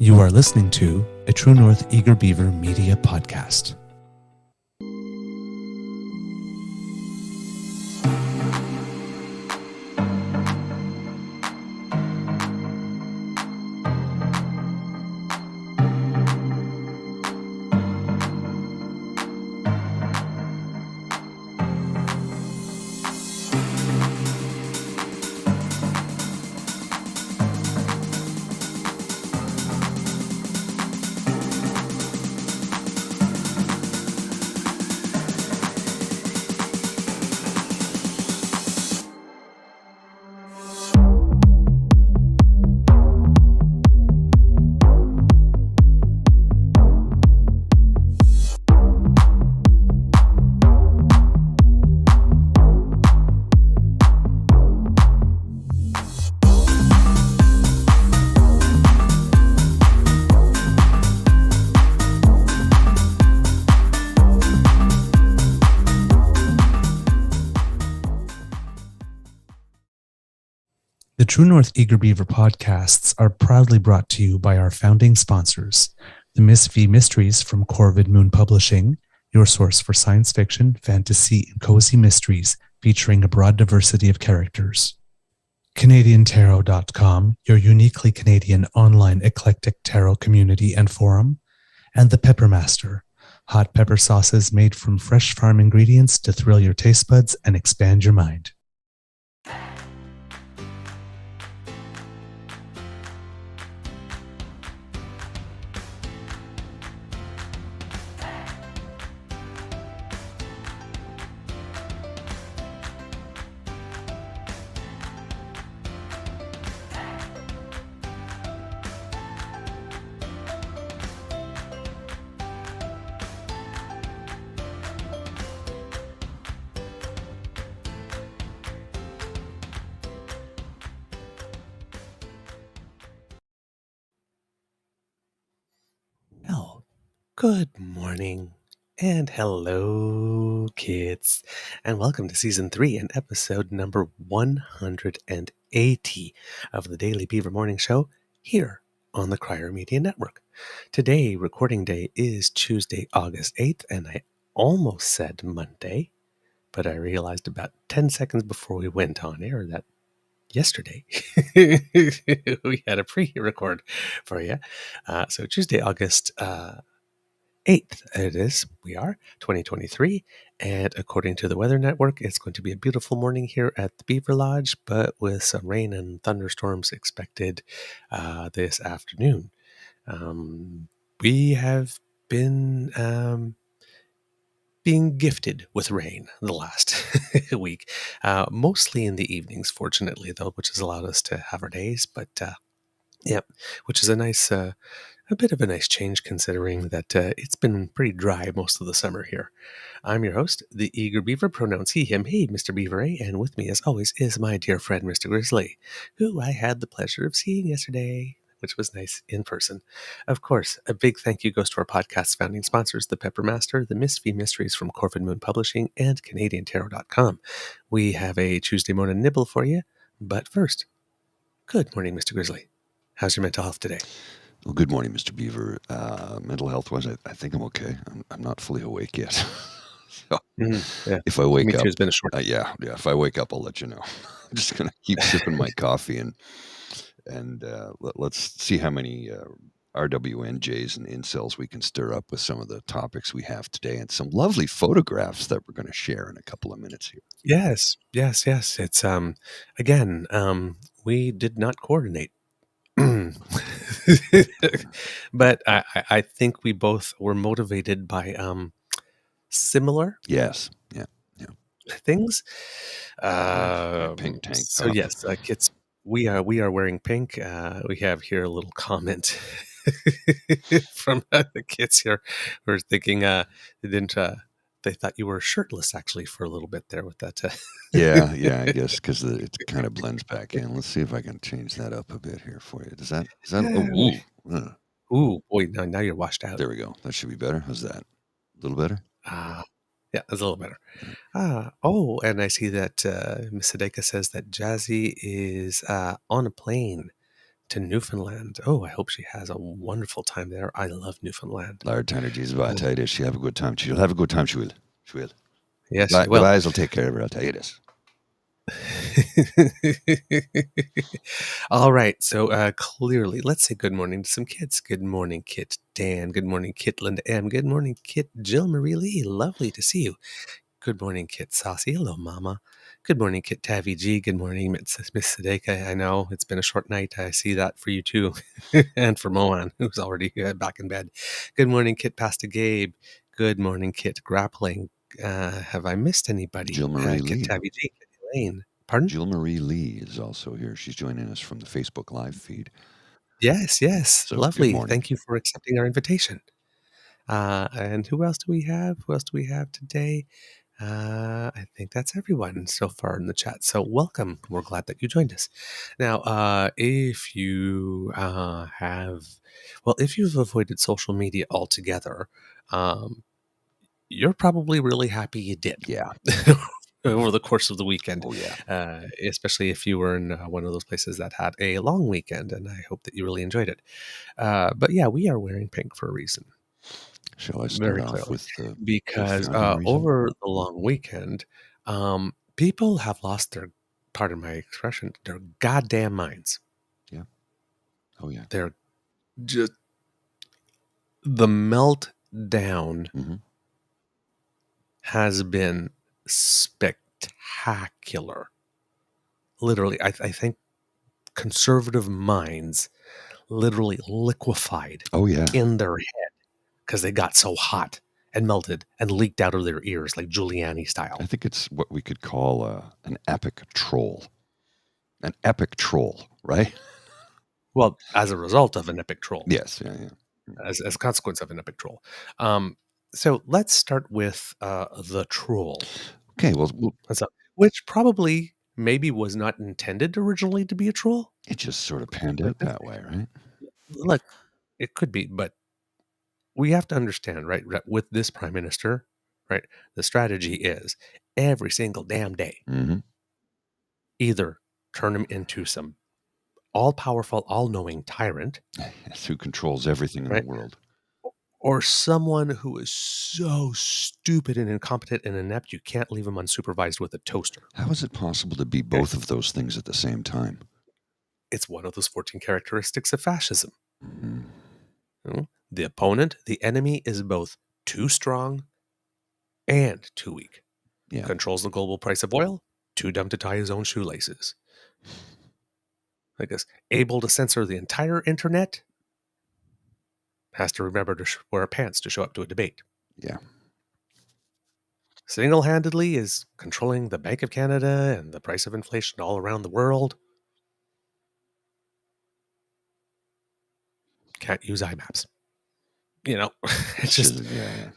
You are listening to a True North Eager Beaver Media Podcast. The True North Eager Beaver podcasts are proudly brought to you by our founding sponsors, the Miss V Mysteries from Corvid Moon Publishing, your source for science fiction, fantasy, and cozy mysteries featuring a broad diversity of characters. CanadianTarot.com, your uniquely Canadian online eclectic tarot community and forum, and the Peppermaster, hot pepper sauces made from fresh farm ingredients to thrill your taste buds and expand your mind. Well, good morning and hello, kids, and welcome to Season 3 and episode number 180 of the Daily Beaver Morning Show here on the Crier Media Network. Today, recording day, is Tuesday, August 8th, and I almost said Monday, but I realized about 10 seconds before we went on air that yesterday we had a pre-record for you. So Tuesday, August 8th, it is. We are 2023, and according to the Weather Network, it's going to be a beautiful morning here at the Beaver Lodge, but with some rain and thunderstorms expected this afternoon. We have been being gifted with rain the last week, mostly in the evenings, fortunately, though, which has allowed us to have our days. But yeah, which is a nice, a bit of a nice change considering that it's been pretty dry most of the summer here. I'm your host, the Eager Beaver, pronouns he, him, he, Mr. Beaver A, and with me, as always, is my dear friend, Mr. Grizzly, who I had the pleasure of seeing yesterday, which was nice in person. Of course, a big thank you goes to our podcast's founding sponsors, the Peppermaster, the Miss V Mysteries from Corvid Moon Publishing, and CanadianTarot.com. We have a Tuesday morning nibble for you, but first, good morning, Mr. Grizzly. How's your mental health today? Well, good morning, Mr. Beaver. Mental health-wise, I think I'm okay. I'm not fully awake yet. So yeah. if I wake up, it's been a short. yeah. If I wake up, I'll let you know. I'm just gonna keep sipping my coffee and let's see how many RWNJs and incels we can stir up with some of the topics we have today, and some lovely photographs that we're going to share in a couple of minutes here. Yes. It's again, we did not coordinate. But I think we both were motivated by similar Yes. Yeah. things. Pink tank So top. yes, kids, we are wearing pink. We have here a little comment from the kids here who are thinking they didn't. They thought you were shirtless actually for a little bit there with that. Yeah, I guess because it kind of blends back in. Let's see if I can change that up a bit here for you. Does that? Ooh, boy, now you're washed out. There we go. That should be better. How's that? A little better? Yeah, that's a little better. Oh, and I see that Miss Sadeka says that Jazzy is on a plane to Newfoundland. Oh, I hope she has a wonderful time there. I love Newfoundland. Lard Energies, I tell you this, she'll have a good time. She'll have a good time, she will. She will. Yes, The she will. guys will take care of her, I'll tell you this. All right. So clearly, let's say good morning to some kids. Good morning, Kit Dan. Good morning, Kit Linda M. Good morning, Kit Jill Marie Lee. Lovely to see you. Good morning, Kit Saucy. Hello, Mama. Good morning, Kit Tavi G. Good morning, Miss Sadeka. I know it's been a short night. I see that for you too. And for Moan, who's already back in bed. Good morning, Kit Pasta Gabe. Good morning, Kit Grappling. Have I missed anybody? Jill Marie Kit Lee. Tavi G. Kit Elaine. Pardon? Jill Marie Lee is also here. She's joining us from the Facebook Live feed. Yes, yes. So, Lovely. good morning. Thank you for accepting our invitation. And who else do we have? Who else do we have today? I think that's everyone so far in the chat. So welcome. We're glad that you joined us. Now, if you if you've avoided social media altogether, you're probably really happy you did. Yeah. Over the course of the weekend. Oh, yeah. Especially if you were in one of those places that had a long weekend, and I hope that you really enjoyed it. But yeah, we are wearing pink for a reason. Shall I start Very off clearly. with the Because founding reason? over the long weekend, people have lost their, pardon my expression, their goddamn minds. Yeah. Oh, yeah. They're just, the meltdown Mm-hmm. has been spectacular. Literally, I think conservative minds literally liquefied Oh, yeah. in their head because they got so hot and melted and leaked out of their ears like Giuliani style. I think it's what we could call an epic troll. An epic troll, right? Well, as a result of an epic troll. Yes, yeah. As a consequence of an epic troll. So let's start with the troll. Okay, well, which probably maybe was not intended originally to be a troll. it just sort of panned out that way, right? Look, it could be, but we have to understand, right, with this prime minister, right, the strategy is every single damn day, either turn him into some all-powerful, all-knowing tyrant. Yes, who controls everything in the world. Or someone who is so stupid and incompetent and inept, you can't leave him unsupervised with a toaster. How is it possible to be both of those things at the same time? It's one of those 14 characteristics of fascism. The opponent, the enemy, is both too strong and too weak. Yeah. Controls the global price of oil, too dumb to tie his own shoelaces. I guess able to censor the entire internet, has to remember to wear pants to show up to a debate. Yeah. Single-handedly is controlling the Bank of Canada and the price of inflation all around the world. Can't use IMAPs. It's just... Yeah.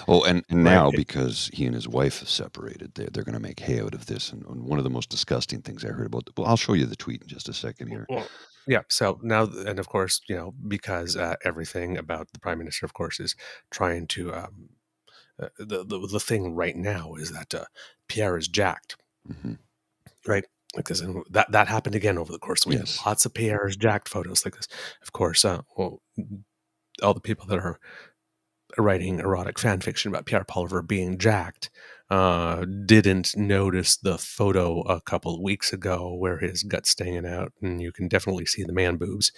Oh, and now because he and his wife have separated, they're going to make hay out of this. And one of the most disgusting things I heard about, well, I'll show you the tweet in just a second here. Well, yeah. So now, and of course, because everything about the prime minister, of course, is trying to, the thing right now is that Pierre is jacked, right? Because that happened again over the course of the week. Yes. Lots of Pierre's jacked photos like this. Of course, all the people that are writing erotic fan fiction about Pierre Poilievre being jacked didn't notice the photo a couple of weeks ago where his gut's hanging out, and you can definitely see the man boobs.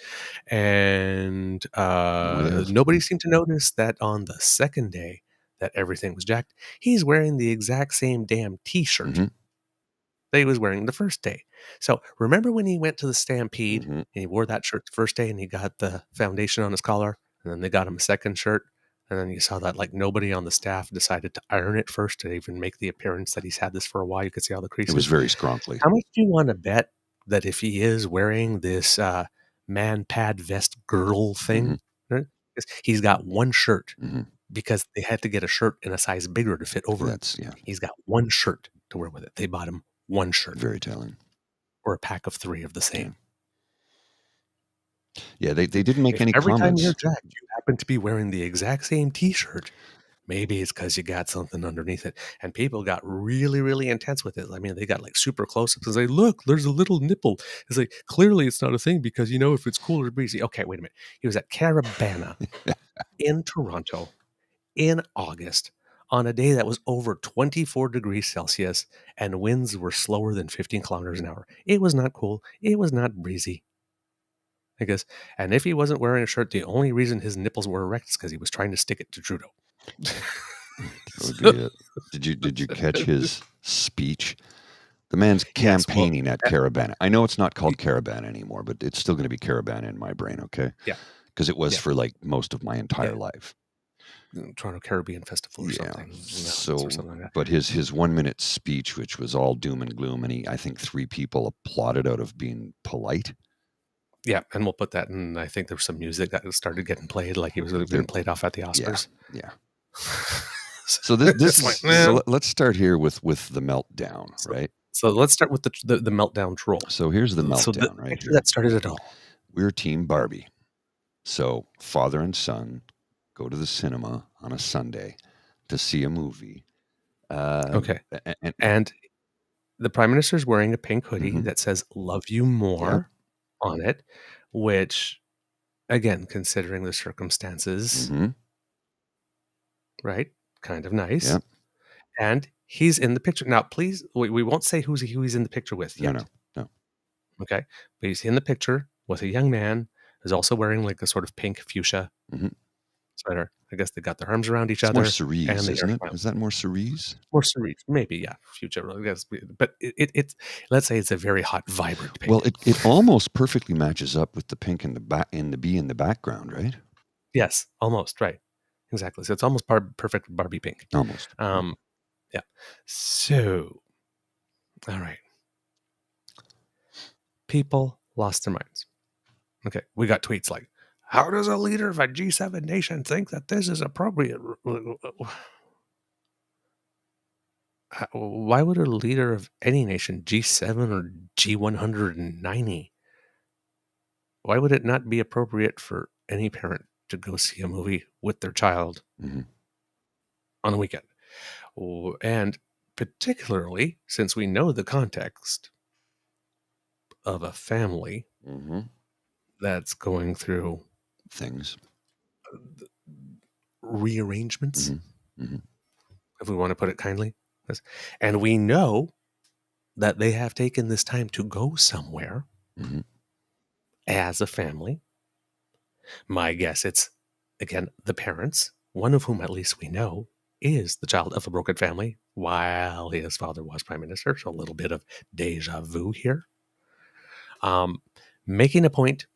And nobody seemed to notice that on the second day that everything was jacked, he's wearing the exact same damn t-shirt that he was wearing the first day. So remember when he went to the Stampede and he wore that shirt the first day and he got the foundation on his collar, and then they got him a second shirt? And then you saw that like nobody on the staff decided to iron it first to even make the appearance that he's had this for a while. You could see all the creases. It was very scrunkly. How much do you want to bet that if he is wearing this man pad vest girdle thing, right, he's got one shirt because they had to get a shirt in a size bigger to fit over it. Yeah. He's got one shirt to wear with it. They bought him one shirt. Very telling. Or a pack of 3 of the same. Yeah, they didn't make any Every comments. time you're jacked, you happen to be wearing the exact same t-shirt maybe it's because you got something underneath it. And people got really, really intense with it. I mean, they got like super close and say, look, there's a little nipple. It's like, clearly it's not a thing because, if it's cool or breezy. Okay, wait a minute. He was at Caribana in Toronto in August on a day that was over 24 degrees Celsius and winds were slower than 15 kilometers an hour. It was not cool. It was not breezy. I guess. And if he wasn't wearing a shirt, the only reason his nipples were erect is because he was trying to stick it to Trudeau. That would be it. Did you catch his speech? The man's campaigning at Caribana. I know it's not called Caribana anymore, but it's still going to be Caribana in my brain, okay? Yeah. Because it was for like most of my entire life. Toronto Caribbean Festival or something. So, or something like that. But his 1 minute speech, which was all doom and gloom, and I think 3 people applauded out of being polite. Yeah, and we'll put that in. I think there was some music that started getting played, like he was getting played off at the Oscars. Yeah. So this is, so let's start here with the meltdown, right? So let's start with the meltdown troll. So here's the meltdown, right here. That started it all. We're Team Barbie. So father and son go to the cinema on a Sunday to see a movie. Okay. And the Prime Minister's wearing a pink hoodie that says "Love You More" on it, which, again, considering the circumstances, right? Kind of nice. Yeah. And he's in the picture. Now, please, we won't say who he's in the picture with yet. No. Okay. But he's in the picture with a young man who's also wearing like a sort of pink fuchsia sweater. I guess they got their arms around each other. More cerise, isn't it? Is that more cerise? More cerise. Maybe, yeah. Fuchsia, I guess. But it's, let's say it's a very hot, vibrant pink. Well, it almost perfectly matches up with the pink in the bee in the background, right? Yes, almost, right. Exactly. So it's almost perfect Barbie pink. Almost. Yeah. So, all right. People lost their minds. Okay. We got tweets like, how does a leader of a G7 nation think that this is appropriate? Why would a leader of any nation, G7 or G190, why would it not be appropriate for any parent to go see a movie with their child on a weekend? And particularly since we know the context of a family that's going through things, rearrangements, if we want to put it kindly. And we know that they have taken this time to go somewhere as a family. My guess it's, again, the parents, one of whom at least we know is the child of a broken family while his father was prime minister. So a little bit of deja vu here. Making a point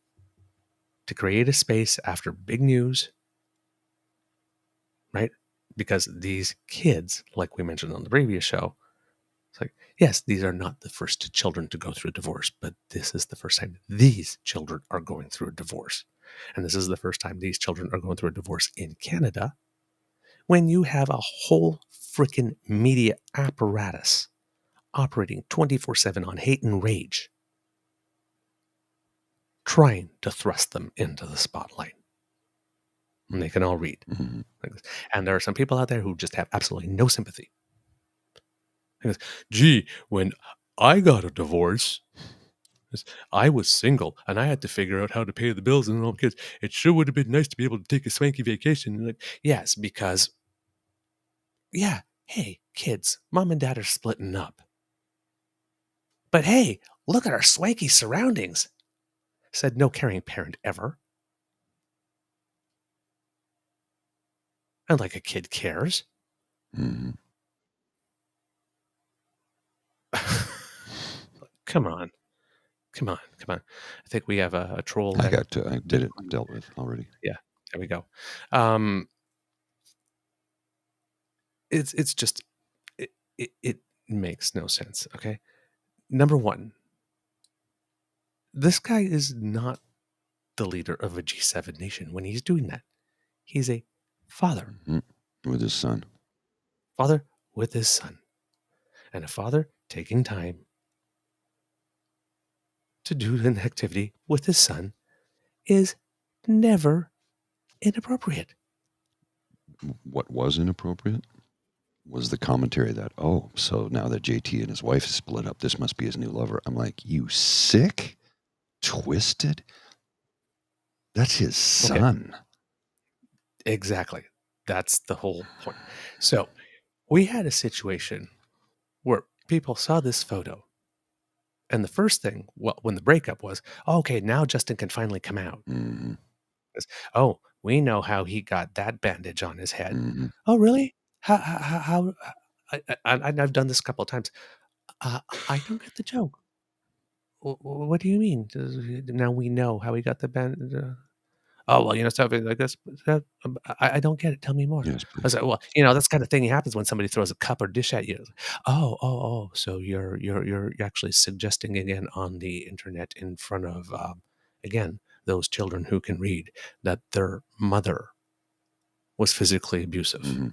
to create a space after big news, right? Because these kids, like we mentioned on the previous show, it's like, yes, these are not the first children to go through a divorce, but this is the first time these children are going through a divorce. And this is the first time these children are going through a divorce in Canada, when you have a whole freaking media apparatus operating 24/7 on hate and rage, trying to thrust them into the spotlight. And they can all read. And there are some people out there who just have absolutely no sympathy. Because, gee, when I got a divorce, I was single and I had to figure out how to pay the bills and all the kids. It sure would have been nice to be able to take a swanky vacation. And like, yes, because, yeah, hey, kids, mom and dad are splitting up. But hey, look at our swanky surroundings, said no caring parent ever. And like a kid cares. Come on. I think we have a troll. I dealt with already. Yeah, there we go. It's just, it makes no sense. Okay. Number one, this guy is not the leader of a G7 nation when he's doing that. He's a father. With his son. Father with his son. And a father taking time to do an activity with his son is never inappropriate. what was inappropriate was the commentary that, oh, so now that JT and his wife is split up, this must be his new lover. I'm like, you sick, twisted? That's his son. Exactly. That's the whole point. So we had a situation where people saw this photo. And the first thing, well, when the breakup was, oh, okay, now Justin can finally come out. Mm-hmm. Oh, we know how he got that bandage on his head. Mm-hmm. Oh, really? How I've done this a couple of times. I don't get the joke. What do you mean? Now we know how he got the bandage. Oh, well, stuff like this. I don't get it. Tell me more. Yes, I was like, well, that's the kind of thing that happens when somebody throws a cup or dish at you. Oh. So you're actually suggesting again on the internet in front of again those children who can read that their mother was physically abusive, Mm-hmm.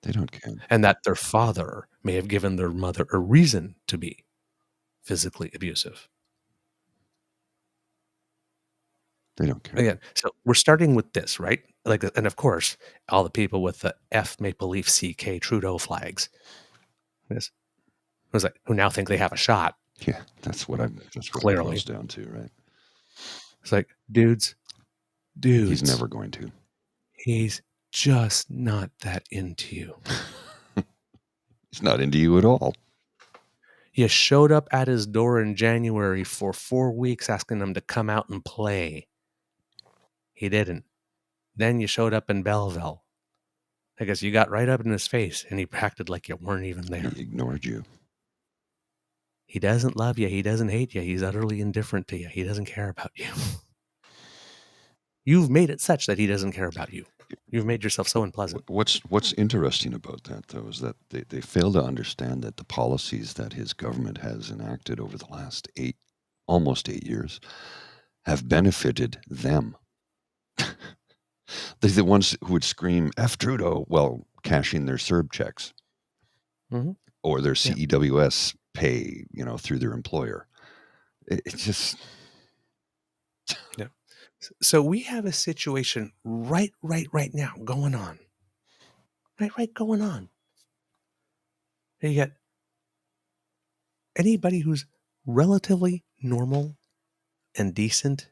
They don't care. and that their father may have given their mother a reason to be physically abusive. They don't care. Again, so we're starting with this, right? Like, and of course, all the people with the F Maple Leaf CK Trudeau flags. This was like who now think they have a shot. Yeah, that's what it Clearly boils down to, right? It's like, dudes. He's never going to. He's just not that into you. He's not into you at all. You showed up at his door in January for 4 weeks asking him to come out and play. He didn't. Then you showed up in Belleville. I guess you got right up in his face and he acted like you weren't even there. He ignored you. He doesn't love you. He doesn't hate you. He's utterly indifferent to you. He doesn't care about you. You've made it such that he doesn't care about you. You've made yourself so unpleasant. What's interesting about that, though, is that they fail to understand that the policies that his government has enacted over the last almost 8 years have benefited them. They're the ones who would scream F Trudeau while cashing their CERB checks, or their CEWS pay, through their employer. It's just... Yeah. So we have a situation right now going on. Right going on. And you got anybody who's relatively normal and decent,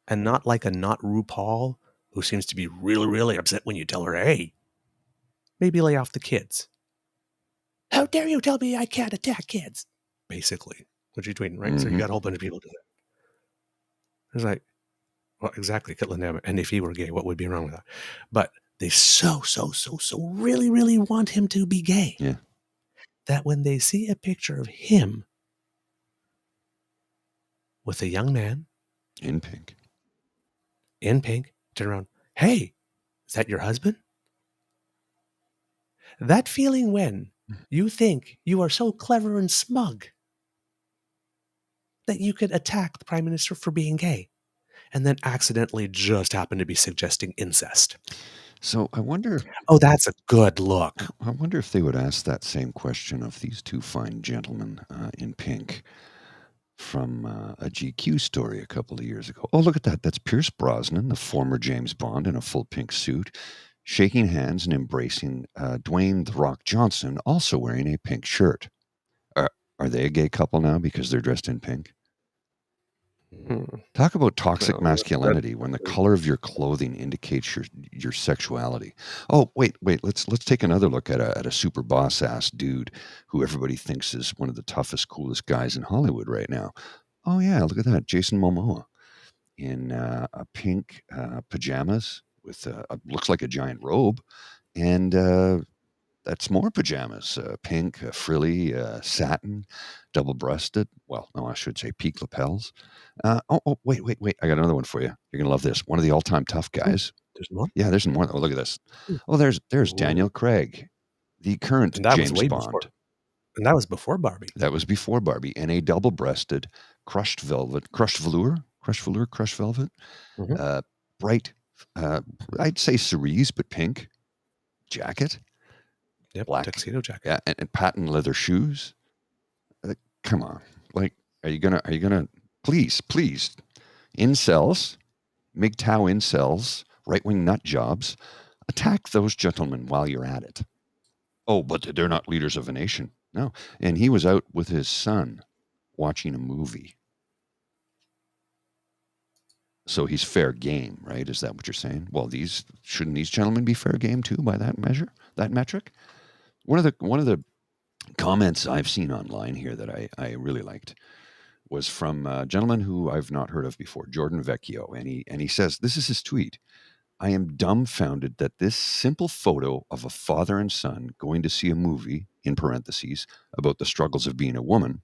and not like a not RuPaul who seems to be really, really upset when you tell her, hey, maybe lay off the kids. How dare you tell me I can't attack kids? Basically, what you're tweeting, right? So you got a whole bunch of people do that. It's like, well, exactly, and if he were gay, what would be wrong with that? But they so really, really want him to be gay. Yeah. That when they see a picture of him with a young man in pink, turn around, hey, is that your husband? That feeling when you think you are so clever and smug that you could attack the Prime Minister for being gay, and then accidentally just happen to be suggesting incest. So I wonder... Oh, that's a good look. I wonder if they would ask that same question of these two fine gentlemen in pink from a GQ story a couple of years ago. Oh, look at that. That's Pierce Brosnan, the former James Bond, in a full pink suit, shaking hands and embracing Dwayne "The Rock" Johnson, also wearing a pink shirt. Are they a gay couple now because they're dressed in pink? Talk about toxic masculinity when the color of your clothing indicates your sexuality. Oh, wait. Let's take another look at a super boss ass dude who everybody thinks is one of the toughest, coolest guys in Hollywood right now. Oh yeah, look at that, Jason Momoa in a pink pajamas with looks like a giant robe, and that's more pajamas, pink, frilly, satin, double-breasted. Well, no, I should say peak lapels. Wait. I got another one for you. You're going to love this. One of the all-time tough guys. There's more? Yeah, there's more. Oh, look at this. Oh, there's Daniel Craig, the current James Bond. Before. And that was before Barbie. That was before Barbie. In a double-breasted, crushed velvet, crushed velvet, bright, I'd say cerise, but pink jacket. Yep, black tuxedo jacket. Yeah, and patent leather shoes. Come on, like, are you gonna please incels, MGTOW incels right-wing nut jobs, attack those gentlemen while you're at it. Oh, but they're not leaders of a nation. No. And he was out with his son watching a movie. So he's fair game, right? Is that what you're saying? Well, shouldn't these gentlemen be fair game too by that measure, that metric? One of the comments I've seen online here that I really liked was from a gentleman who I've not heard of before, Jordan Vecchio, and he says, this is his tweet: I am dumbfounded that this simple photo of a father and son going to see a movie, in parentheses, about the struggles of being a woman,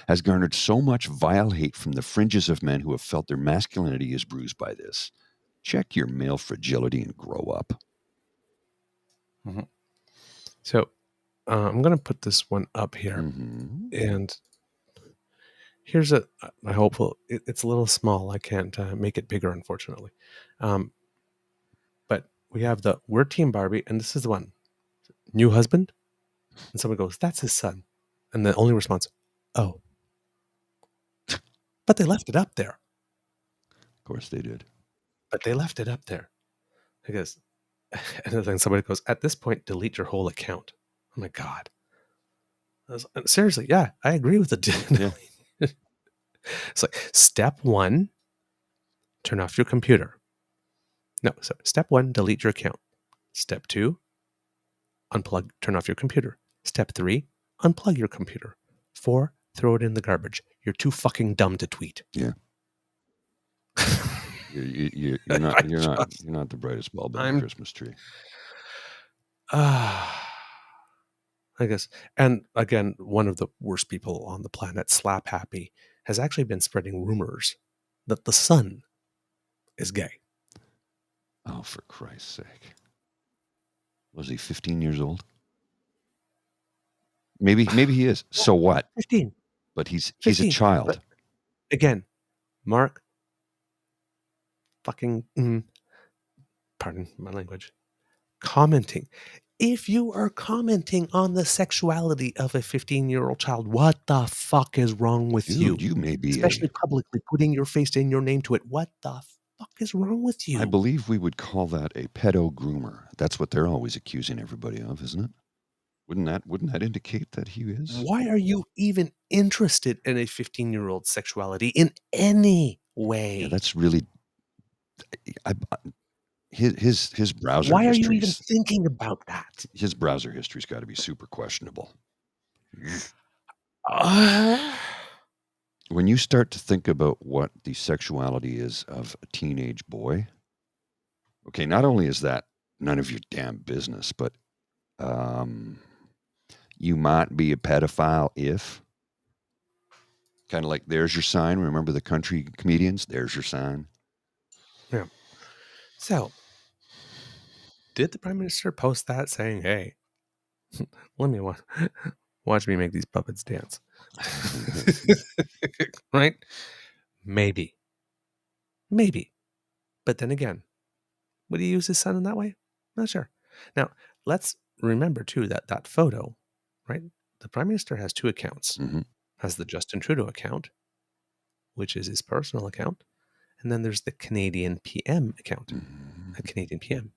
has garnered so much vile hate from the fringes of men who have felt their masculinity is bruised by this. Check your male fragility and grow up. Mm-hmm. So I'm going to put this one up here. Mm-hmm. And here's I hope it's a little small. I can't make it bigger, unfortunately. But we have we're Team Barbie, and this is the one. New husband? And someone goes, that's his son. And the only response, oh. But they left it up there. Of course they did. But they left it up there. Because, and then somebody goes, at this point, delete your whole account. Oh my God. Seriously, yeah, I agree with it. Yeah. It's like, step 1, turn off your computer. No, so step 1, delete your account. Step 2, turn off your computer. Step 3, unplug your computer. 4, throw it in the garbage. You're too fucking dumb to tweet. Yeah. You're not the brightest bulb on the Christmas tree. I guess. And again, one of the worst people on the planet, Slap Happy, has actually been spreading rumors that the son is gay. Oh, for Christ's sake. Was he 15 years old? Maybe he is. So what? 15. But he's 15. a child. But again, Mark fucking pardon my language. Commenting. If you are commenting on the sexuality of a 15-year-old child, what the fuck is wrong with you? You may be especially publicly putting your face and your name to it. What the fuck is wrong with you? I believe we would call that a pedo groomer. That's what they're always accusing everybody of, isn't it? Wouldn't that indicate that he is? Why are you even interested in a 15-year-old sexuality in any way? Yeah, that's really his browser. Why are you even thinking about that? His browser history's got to be super questionable. When you start to think about what the sexuality is of a teenage boy, okay, not only is that none of your damn business, but you might be a pedophile if, kind of like, there's your sign. Remember the country comedians? There's your sign. Yeah. So, did the Prime Minister post that saying, hey, let me watch me make these puppets dance? Right? Maybe. But then again, would he use his son in that way? Not sure. Now, let's remember, too, that photo, right? The Prime Minister has 2 accounts. Mm-hmm. Has the Justin Trudeau account, which is his personal account. And then there's the Canadian PM account, Mm-hmm. a Canadian PM.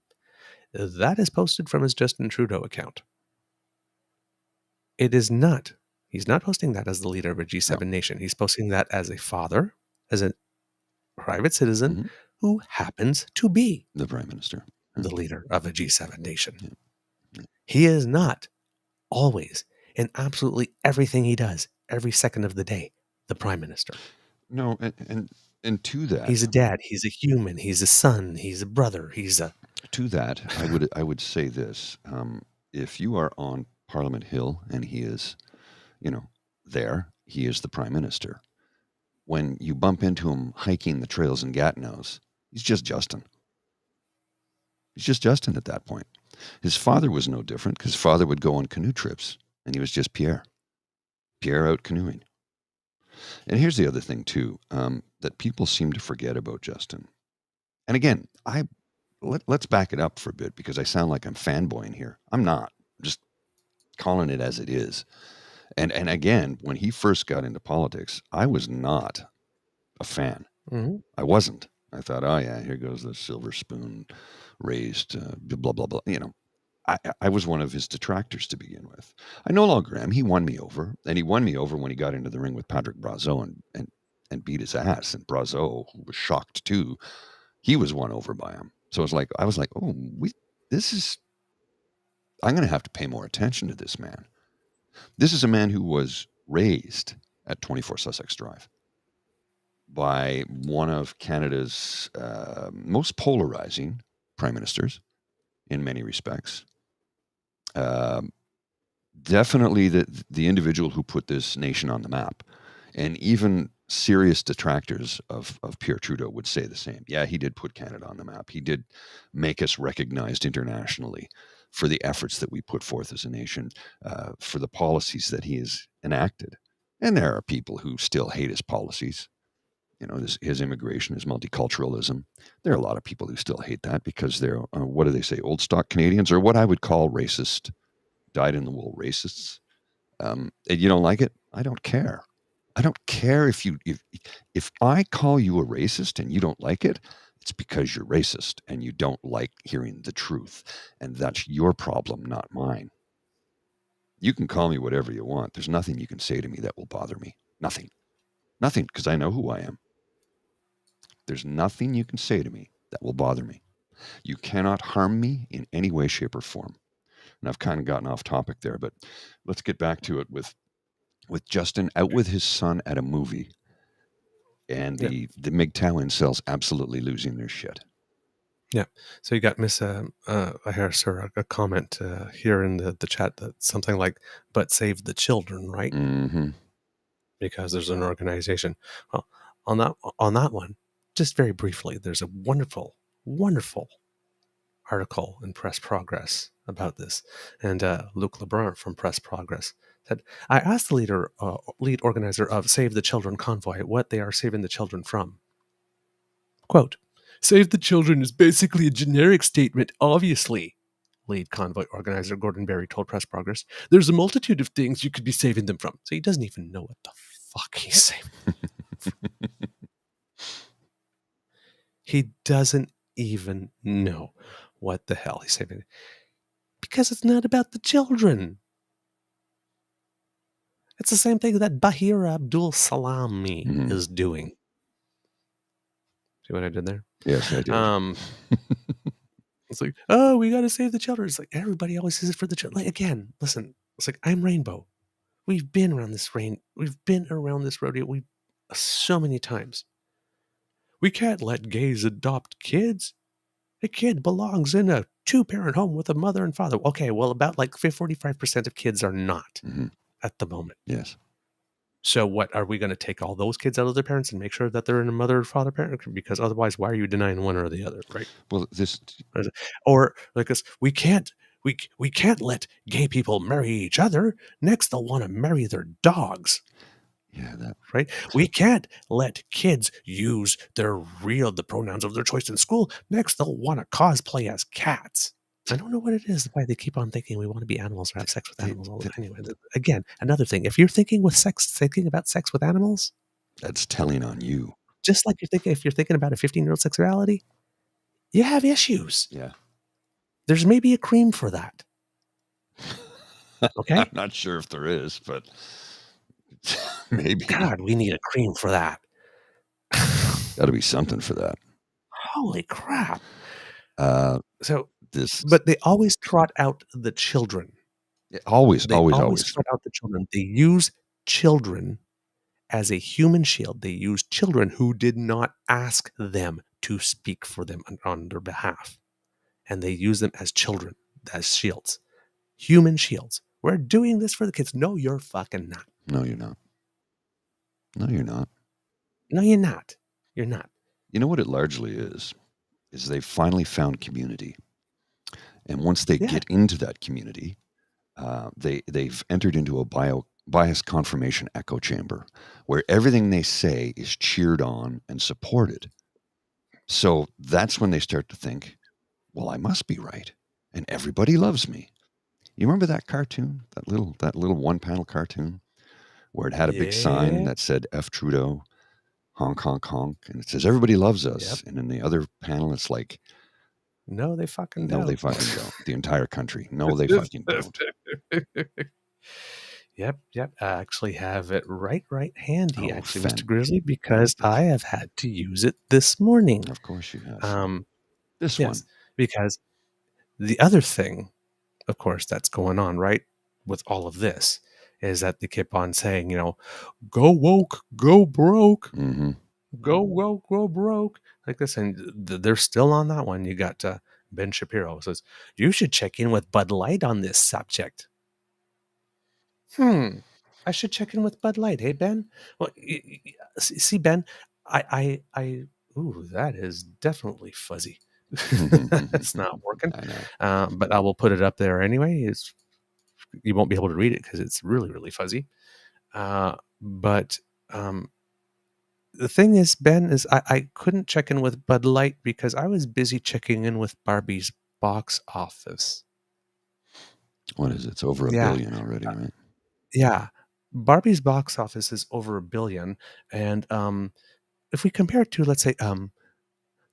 That is posted from his Justin Trudeau account. It is not. He's not posting that as the leader of a G7 nation. He's posting that as a father, as a private citizen who happens to be the Prime Minister, the leader of a G7 nation. Yeah. He is not always, in absolutely everything he does, every second of the day, the Prime Minister. No, and to that, he's a dad, he's a human, he's a son, he's a brother, he's a... To that, I would say this. If you are on Parliament Hill and he is, there, he is the Prime Minister. When you bump into him hiking the trails in Gatineau's, he's just Justin. He's just Justin at that point. His father was no different because his father would go on canoe trips and he was just Pierre. Pierre out canoeing. And here's the other thing too, that people seem to forget about Justin. And again, let's back it up for a bit because I sound like I'm fanboying here. I'm not. I'm just calling it as it is. And again, when he first got into politics, I was not a fan. Mm-hmm. I wasn't. I thought, oh yeah, here goes the silver spoon raised, blah blah blah. I was one of his detractors to begin with. I no longer am. He won me over, and he won me over when he got into the ring with Patrick Brazeau and beat his ass. And Brazeau, who was shocked too, he was won over by him. So I was like, oh, this is. I'm going to have to pay more attention to this man. This is a man who was raised at 24 Sussex Drive by one of Canada's most polarizing prime ministers in many respects. Definitely the individual who put this nation on the map. And even serious detractors of Pierre Trudeau would say the same. Yeah, he did put Canada on the map. He did make us recognized internationally for the efforts that we put forth as a nation, for the policies that he has enacted. And there are people who still hate his policies. His immigration, his multiculturalism. There are a lot of people who still hate that because they're, what do they say, old stock Canadians, or what I would call racist, dyed-in-the-wool racists. And you don't like it? I don't care. I don't care if I call you a racist and you don't like it, it's because you're racist and you don't like hearing the truth. And that's your problem, not mine. You can call me whatever you want. There's nothing you can say to me that will bother me. Nothing. Nothing, because I know who I am. There's nothing you can say to me that will bother me. You cannot harm me in any way, shape, or form. And I've kind of gotten off topic there, but let's get back to it with Justin out with his son at a movie, and the MGTOW incels absolutely losing their shit. Yeah. So you got Miss I heard a comment here in the chat that something like, but save the children, right? Mm-hmm. Because there's an organization. Well, on that one, just very briefly, there's a wonderful, wonderful article in Press Progress about this. And Luc Lebrun from Press Progress said, I asked the lead organizer of Save the Children convoy what they are saving the children from. Quote, Save the Children is basically a generic statement, obviously, lead convoy organizer Gordon Berry told Press Progress. There's a multitude of things you could be saving them from. So he doesn't even know what the fuck he's saving them from. He doesn't even know what the hell he's saving. Because it's not about the children. It's the same thing that Bahir Abdul Salami is doing. See what I did there? Yes, I did. It's like, oh, we got to save the children. It's like, everybody always says it for the children. Like, again, listen, it's like, I'm Rainbow. We've been around this rodeo so many times. We can't let gays adopt kids. A kid belongs in a 2-parent home with a mother and father. Okay, well, about like 45% of kids are not at the moment. Yes. So what, are we going to take all those kids out of their parents and make sure that they're in a mother or father parent? Because otherwise, why are you denying one or the other, right? Well, or like us, we can't let gay people marry each other. Next, they'll want to marry their dogs. Yeah, that right. We can't let kids use the pronouns of their choice in school. Next, they'll want to cosplay as cats. I don't know what it is, why they keep on thinking we want to be animals or have sex with animals all the time. Anyway, again, another thing. If you're thinking about sex with animals, that's telling on you. Just like if you're thinking about a 15-year-old sexuality, you have issues. Yeah. There's maybe a cream for that. Okay? I'm not sure if there is, but maybe. God, we need a cream for that. Got to be something for that. Holy crap. But they always trot out the children. Always. Trot out the children. They use children as a human shield. They use children who did not ask them to speak for them on their behalf. And they use them as children, as shields. Human shields. We're doing this for the kids. No, you're fucking not. No, you're not. No, you're not. No, you're not. You're not. You know what it largely is they finally found community. And once they get into that community, they've entered into a bias confirmation echo chamber where everything they say is cheered on and supported. So that's when they start to think, well, I must be right. And everybody loves me. You remember that cartoon, that little one-panel cartoon where it had a big sign that said F Trudeau? honk, honk, honk. And it says, everybody loves us. Yep. And in the other panel, it's like, No, they fucking no, don't. they fucking don't. The entire country. No, they fucking don't. Yep. I actually have it right handy, Oh, actually, Mr. Grizzly, because I have had to use it this morning. Of course you have. This Yes, one. because the other thing, of course, that's going on, right, with all of this, is that they keep on saying, go woke, go broke, Mm-hmm. go woke, go broke, like this, and they're still on that one. You got Ben Shapiro says, you should check in with Bud Light on this subject. I should check in with Bud Light, hey, Ben? Well, see, Ben, ooh, that is definitely fuzzy. It's not working. I know. But I will put it up there anyway. You won't be able to read it because it's really, really fuzzy. But the thing is, Ben, is I couldn't check in with Bud Light because I was busy checking in with Barbie's box office. What is it? It's over a billion already, right? Yeah. Barbie's box office is over $1 billion. And if we compare it to, let's say,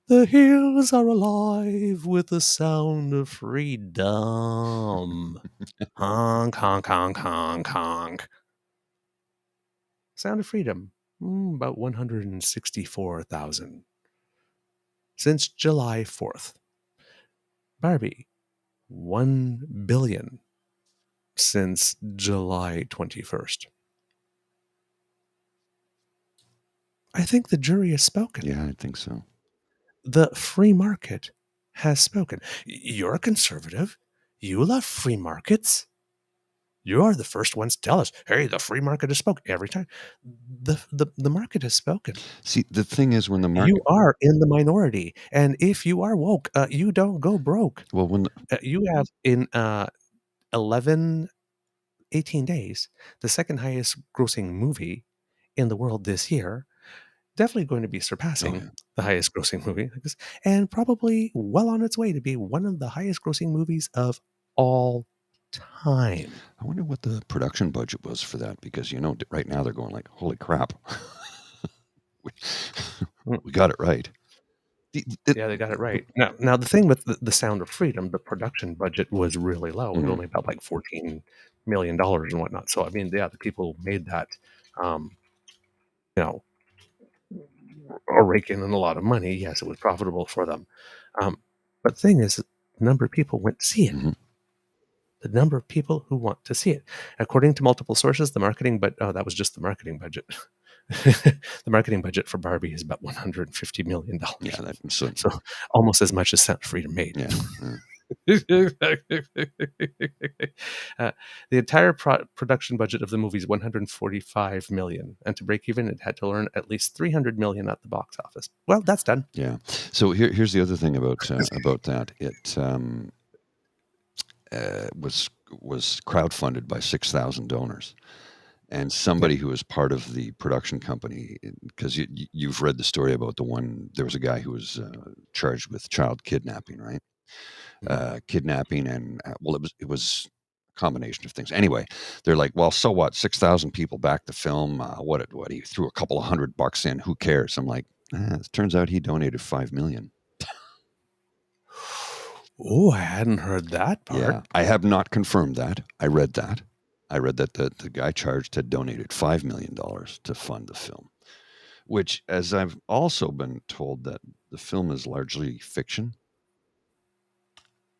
the hills are alive with the sound of freedom. Honk, honk, honk, honk, honk. Sound of Freedom, about 164,000. Since July 4th. Barbie, 1 billion since July 21st. I think the jury has spoken. Yeah, I think so. The free market has spoken. You're a conservative. You love free markets. You're the first ones to tell us, hey, the free market has spoken. Every time the market has spoken. See, the thing is, when the market... You are in the minority. And if you are woke, you don't go broke. Well, when you have in 18 days, the second highest grossing movie in the world this year, definitely going to be surpassing the highest grossing movie like this, and probably well on its way to be one of the highest grossing movies of all time. I wonder what the production budget was for that, because right now they're going like, holy crap. we got it right. Yeah, they got it right. Now the thing with the Sound of Freedom, the production budget was really low. It was only about like $14 million and whatnot. So I mean, the people who made that, are raking in a lot of money. Yes, it was profitable for them. But the thing is, the number of people went to see it. Mm-hmm. The number of people who want to see it. According to multiple sources, the marketing, that was just the marketing budget. The marketing budget for Barbie is about $150 million. Yeah, so almost as much as Sound of Freedom made. Yeah. The entire production budget of the movie is $145 million, and to break even, it had to earn at least $300 million at the box office. Well, that's done. Yeah. So here's the other thing about that. It was crowdfunded by 6,000 donors. And somebody who was part of the production company, because you've read the story about there was a guy who was charged with child kidnapping, right? Kidnapping and it was a combination of things. Anyway, they're like, well, so what? 6,000 people backed the film. What he threw a couple of $100 in. Who cares? I'm like, it turns out he donated $5 million. Oh, I hadn't heard that part. Yeah, I have not confirmed that. I read that. The guy charged had donated $5 million to fund the film, which, as I've also been told, that the film is largely fiction.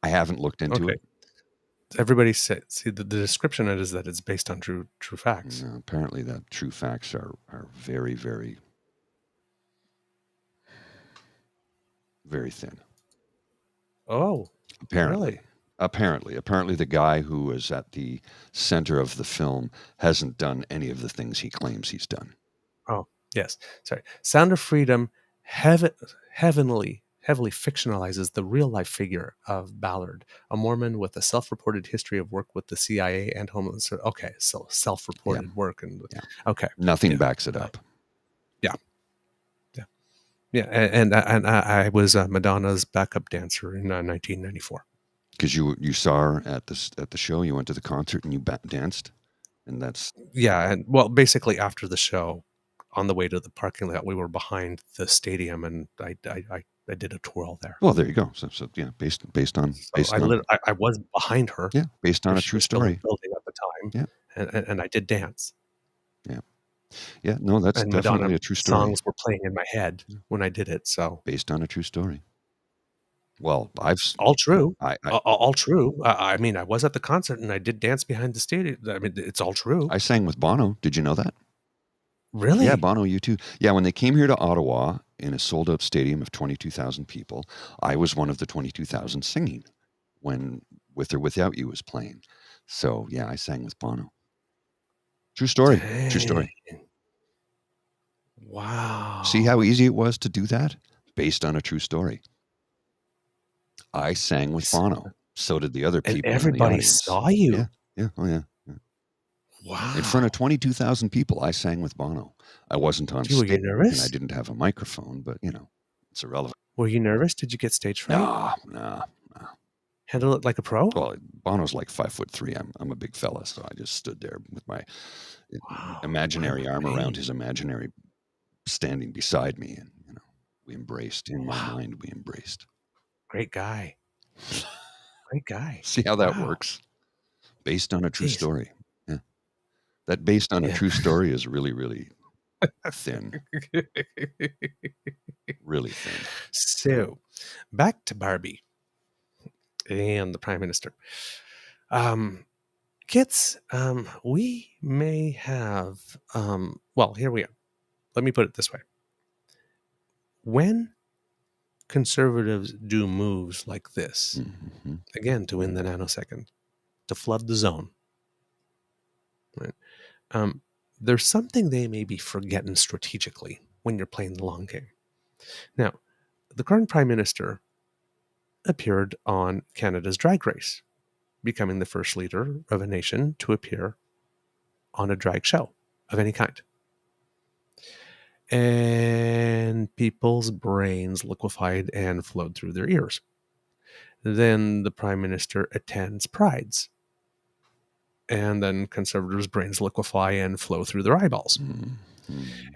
I haven't looked into it. Everybody said, the description is that it's based on true facts. No, apparently that true facts are very, very, very thin. Oh, apparently. Really? Apparently the guy who was at the center of the film hasn't done any of the things he claims he's done. Oh, yes. Sorry. Sound of Freedom heavily fictionalizes the real-life figure of Ballard, a Mormon with a self-reported history of work with the CIA and Homeland Security. Okay, so self-reported work. Okay. Nothing backs it up. Yeah, and I was Madonna's backup dancer in 1994. Because you saw her at the show, you went to the concert and you danced, and that's... Yeah, and well, basically after the show, on the way to the parking lot, we were behind the stadium, and I did a twirl there. Well, there you go. So yeah, based on I was behind her. Yeah, based on a She true was still in story. the building at the time. Yeah. And I did dance. Yeah, no, that's And definitely Madonna a true story. songs were playing in my head when I did it. So Based on a true story. Well, all true. I All true. I mean, I was at the concert and I did dance behind the stadium. I mean, it's all true. I sang with Bono. Did you know that? Really? Yeah, Bono, U2. Yeah, when they came here to Ottawa in a sold-out stadium of 22,000 people, I was one of the 22,000 singing when With or Without You was playing. So, yeah, I sang with Bono. True story. Dang. True story. Wow. See how easy it was to do that? Based on a true story. I sang with Bono. So did the other people. And everybody in the audience. saw you. Yeah. Yeah. Oh, yeah. Wow. In front of 22,000 people, I sang with Bono. I wasn't on Were you stage, nervous? and I didn't have a microphone, but, it's irrelevant. Were you nervous? Did you get stage fright? No. Handle it like a pro? Well, Bono's like 5'3". I'm a big fella, so I just stood there with my imaginary arm around his imaginary standing beside me, and we embraced. In my mind, we embraced. Great guy. Great guy. See how that works? Based on a true story. Yeah. That based on a true story is really, really thin. Really thin. So, back to Barbie and the Prime Minister. Kids, we may have, well, here we are. Let me put it this way. When conservatives do moves like this, again, to win the nanosecond, to flood the zone, right? There's something they may be forgetting strategically when you're playing the long game. Now, the current Prime Minister appeared on Canada's Drag Race, becoming the first leader of a nation to appear on a drag show of any kind. And people's brains liquefied and flowed through their ears. Then the Prime Minister attends Prides. And then conservatives' brains liquefy and flow through their eyeballs.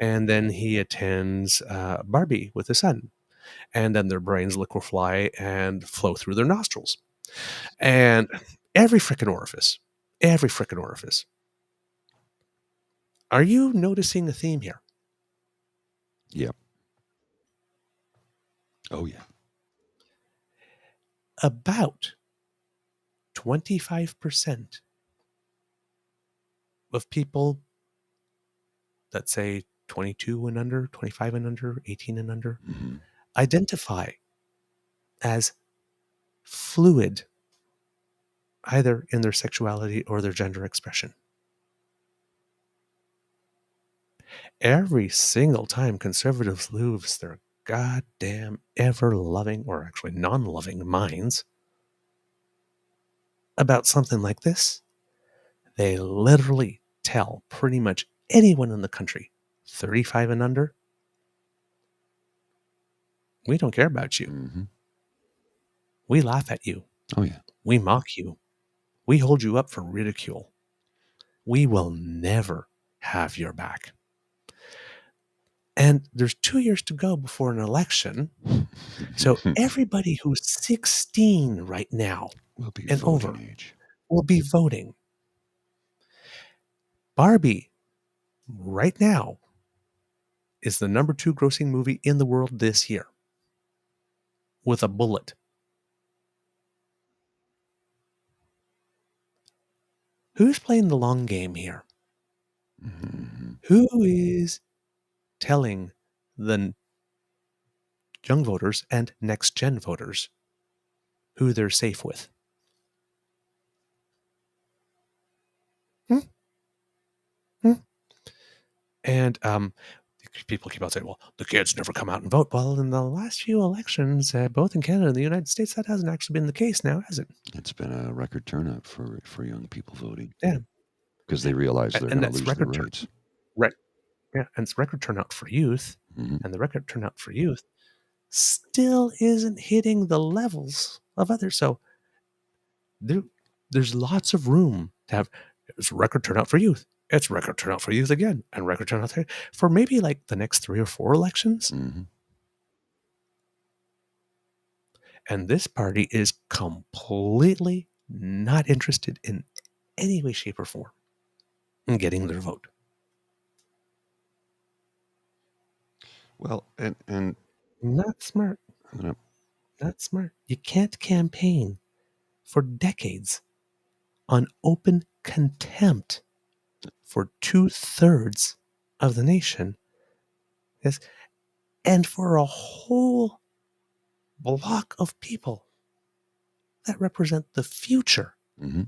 And then he attends Barbie with his son. And then their brains liquefy and flow through their nostrils. And every frickin' orifice. Are you noticing a theme here? Yep. Oh, yeah. About 25% of people that say 22 and under, 25 and under, 18 and under, identify as fluid, either in their sexuality or their gender expression. Every single time conservatives lose their goddamn ever-loving, or actually non-loving minds about something like this, they literally tell pretty much anyone in the country, 35 and under, we don't care about you. We laugh at you. Oh, yeah. We mock you. We hold you up for ridicule. We will never have your back. And there's 2 years to go before an election. So everybody who's 16 right now will be and voting over age. will be voting. Barbie, right now, is the number 2 grossing movie in the world this year. With a bullet. Who's playing the long game here? Who is telling the young voters and next-gen voters who they're safe with? And people keep on saying, well, the kids never come out and vote. Well, in the last few elections, both in Canada and the United States, that hasn't actually been the case now, has it? It's been a record turnout for young people voting. Yeah. Because they realize they're going to lose their rights. Right. Yeah, and it's record turnout for youth. And the record turnout for youth still isn't hitting the levels of others. So there's lots of room to have record turnout for youth. It's record turnout for youth again, and record turnout for maybe like the next 3 or 4 elections. Mm-hmm. And this party is completely not interested in any way, shape, or form in getting their vote. Well, and Not smart. I'm gonna, Not smart. You can't campaign for decades on open contempt for 2/3 of the nation. Yes, and for a whole block of people that represent the future mm-hmm.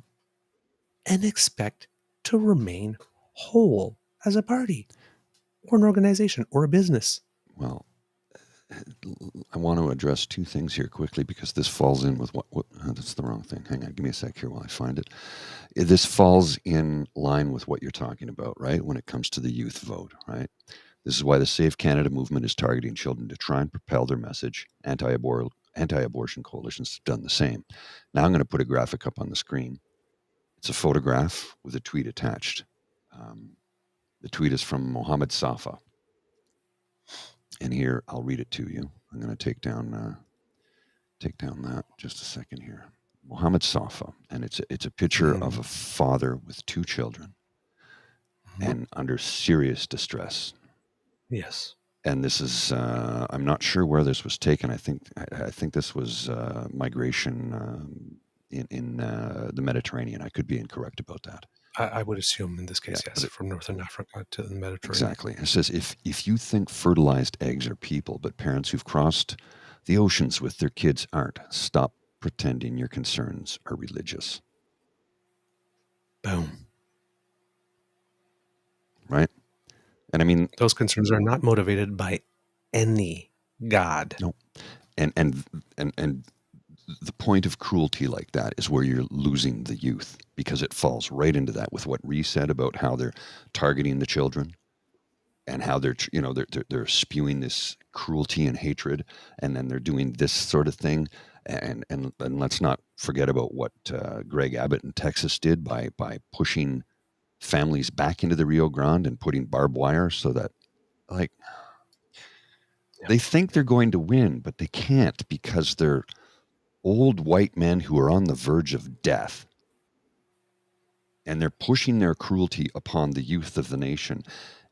and expect to remain whole as a party or an organization or a business. Well, I want to address two things here quickly because this falls in with what that's the wrong thing. Hang on, give me a sec here while I find it. This falls in line with what you're talking about, right? When it comes to the youth vote, right? This is why the Save Canada movement is targeting children to try and propel their message. Anti-abortion coalitions have done the same. Now I'm going to put a graphic up on the screen. It's a photograph with a tweet attached. The tweet is from Mohammed Safa. And here, I'll read it to you. I'm going to take down that just a second here. Mohammed Safa, and it's a picture of a father with 2 children and under serious distress. Yes. And this is I'm not sure where this was taken. I think this was migration in the Mediterranean. I could be incorrect about that. I would assume in this case, yes, from Northern Africa to the Mediterranean. Exactly. It says, if you think fertilized eggs are people, but parents who've crossed the oceans with their kids aren't, stop pretending your concerns are religious. Boom. Right? And I mean, those concerns are not motivated by any God. No. And the point of cruelty like that is where you're losing the youth, because it falls right into that with what Ree said about how they're targeting the children and how they're spewing this cruelty and hatred, and then they're doing this sort of thing. And let's not forget about what Greg Abbott in Texas did by pushing families back into the Rio Grande and putting barbed wire so that, like, they think they're going to win, but they can't because they're old white men who are on the verge of death. And they're pushing their cruelty upon the youth of the nation.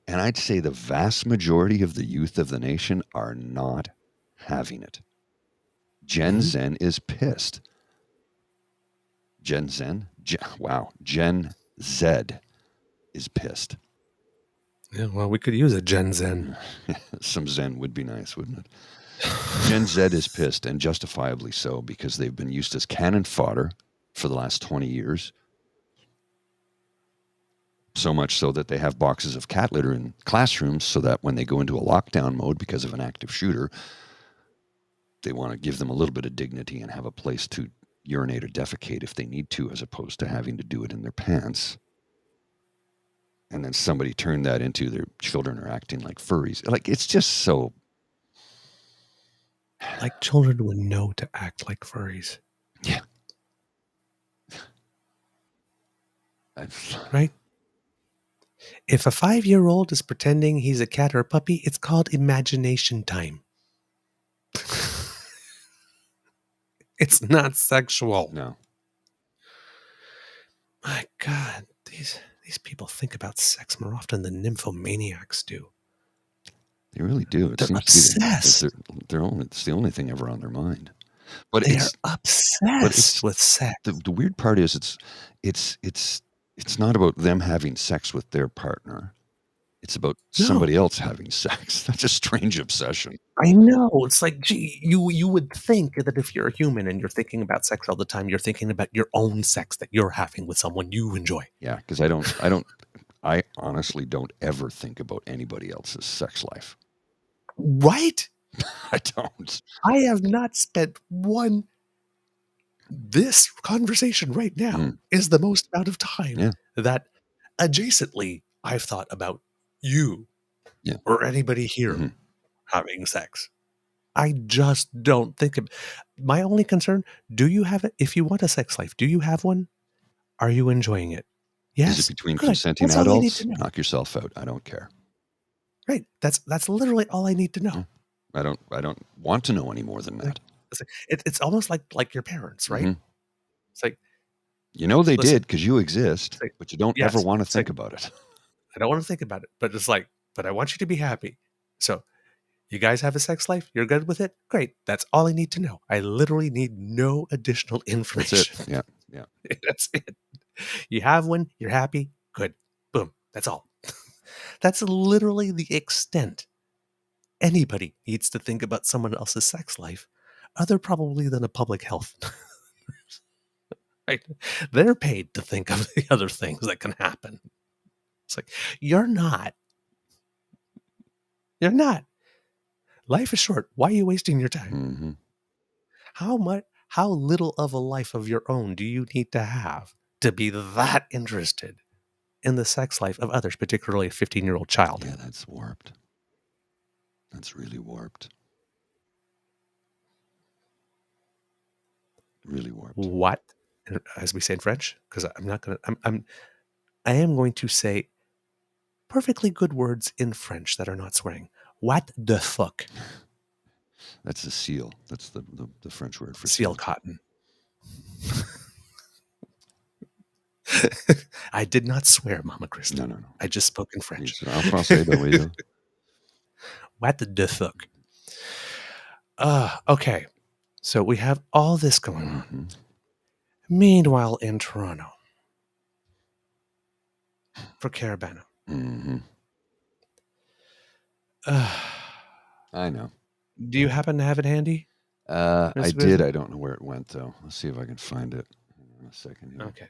And I'd say the vast majority of the youth of the nation are not having it. Gen Zen is pissed. Gen Z is pissed. Yeah, well, we could use a Gen Zen. Some Zen would be nice, wouldn't it? Gen Z is pissed, and justifiably so, because they've been used as cannon fodder for the last 20 years. So much so that they have boxes of cat litter in classrooms so that when they go into a lockdown mode because of an active shooter, they want to give them a little bit of dignity and have a place to urinate or defecate if they need to, as opposed to having to do it in their pants. And then somebody turned that into their children are acting like furries. Like, it's just so... Like children would know to act like furries. Yeah. Right? If a 5-year-old is pretending he's a cat or a puppy, it's called imagination time. It's not sexual. No. My God, these people think about sex more often than nymphomaniacs do. They really do. It They're seems obsessed. To be it's the only thing ever on their mind. But they're obsessed with sex. The weird part is it's not about them having sex with their partner. It's about somebody else having sex. That's a strange obsession. I know. It's like, gee, you would think that if you're a human and you're thinking about sex all the time, you're thinking about your own sex that you're having with someone you enjoy. Yeah, because I honestly don't ever think about anybody else's sex life. Right? I don't. I have not spent this conversation right now is the most amount of time that adjacently I've thought about you or anybody here having sex. I just don't think of... My only concern, do you have it? If you want a sex life, do you have one? Are you enjoying it? Yes. Is it between Good. consenting That's all I need adults? to know. Knock yourself out. I don't care. Right. That's literally all I need to know. I don't want to know any more than that. It's almost like your parents, right? Mhm. It's like, You know they listen, did because you exist, like, but you don't yes, ever want to it's think like, about it. I don't want to think about it, but it's like, but I want you to be happy. So you guys have a sex life? You're good with it? Great. That's all I need to know. I literally need no additional That's information. it. Yeah. That's it. You have one, you're happy, good. Boom. That's all. That's literally the extent anybody needs to think about someone else's sex life, other probably than a public health. Right? They're paid to think of the other things that can happen. It's like, you're not. You're not. Life is short. Why are you wasting your time? Mm-hmm. How little of a life of your own do you need to have to be that interested in the sex life of others, particularly a 15-year-old child? Yeah, that's warped. That's really warped. Really warped. What, as we say in French, because I am going to say perfectly good words in French that are not swearing. What the fuck? That's a seal. That's the French word for Seal seal. cotton. I did not swear, Mama Kristen. No. I just spoke in French. En français, ben oui. Là. What the fuck? Okay. So we have all this going on. Mm-hmm. Meanwhile, in Toronto, for Caribana. Mm-hmm. I know. Do you happen to have it handy? I Mr. did. Grizzly? I don't know where it went, though. Let's see if I can find it. Hang on a second here. Okay.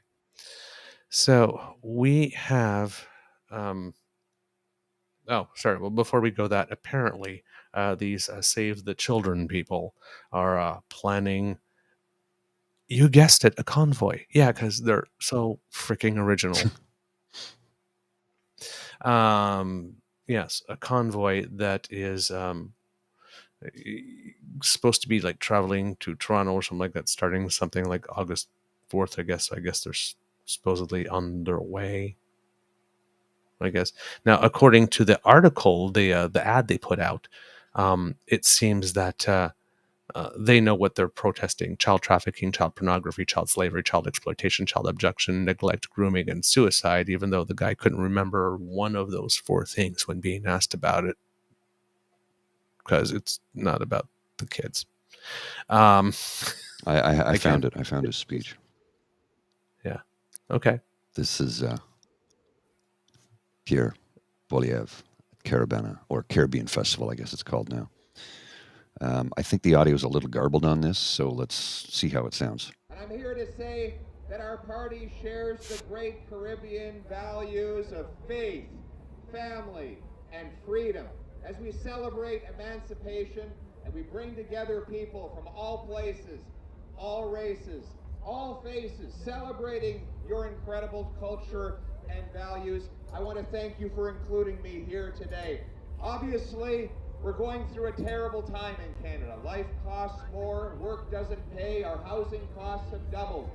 So we have, well, before we go that, apparently these Save the Children people are planning, you guessed it, a convoy. Yeah, because they're so freaking original. Yes, a convoy that is supposed to be like traveling to Toronto or something like that, starting something like August 4th, I guess. I guess they're supposedly on their way, I guess. Now, according to the article, the ad they put out, it seems that they know what they're protesting: child trafficking, child pornography, child slavery, child exploitation, child abduction, neglect, grooming, and suicide, even though the guy couldn't remember one of those four things when being asked about it, because it's not about the kids. I found it. I found his speech. Yeah. Okay. This is Pierre Poilievre, Caribana, or Caribbean Festival, I guess it's called now. I think the audio is a little garbled on this, so let's see how it sounds. And I'm here to say that our party shares the great Caribbean values of faith, family, and freedom. As we celebrate emancipation and we bring together people from all places, all races, all faces, celebrating your incredible culture and values, I want to thank you for including me here today. Obviously, we're going through a terrible time in Canada. Life costs more, work doesn't pay, our housing costs have doubled.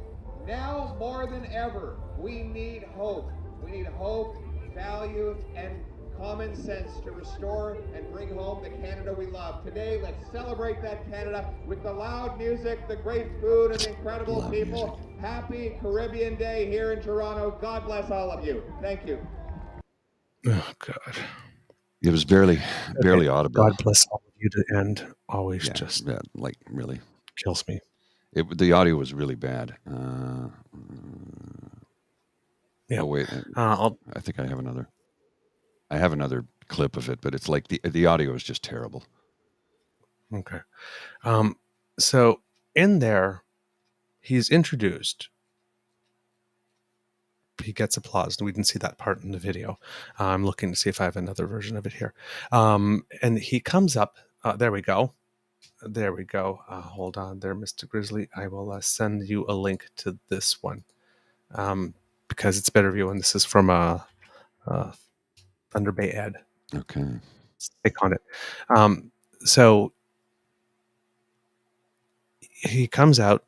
Now more than ever, we need hope. We need hope, value, and common sense to restore and bring home the Canada we love. Today, let's celebrate that Canada with the loud music, the great food, and the incredible people. Happy Caribbean Day here in Toronto. God bless all of you. Thank you. Oh, God. It was barely audible. God bless all of you to end. Always just like really kills me. The audio was really bad. Yeah. Oh wait, I think I have another. I have another clip of it, but it's like the audio is just terrible. Okay. So in there, he's introduced. He gets applause. We didn't see that part in the video. I'm looking to see if I have another version of it here. And he comes up. There we go. There we go. Hold on there, Mr. Grizzly. I will send you a link to this one because it's better view. And this is from Thunder Bay Ed. Okay. Stick on it. So he comes out,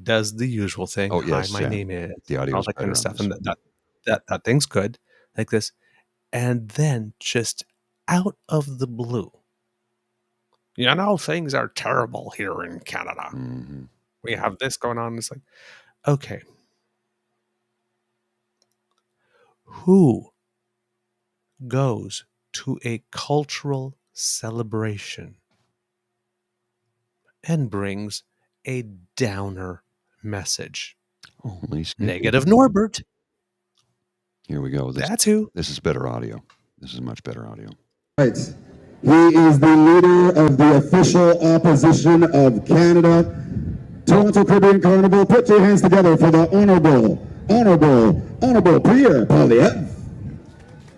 does the usual thing. Oh, yes, Hi, my name is. The audio all is that kind of stuff. And that thing's good, like this. And then just out of the blue, things are terrible here in Canada. Mm-hmm. We have this going on. It's like, okay, who goes to a cultural celebration and brings a downer message? Holy shit. Negative Norbert. Here we go. That's who. This is better audio. This is much better audio. Right. He is the leader of the official opposition of Canada. Toronto Caribbean Carnival, put your hands together for the Honorable Pierre Poilievre.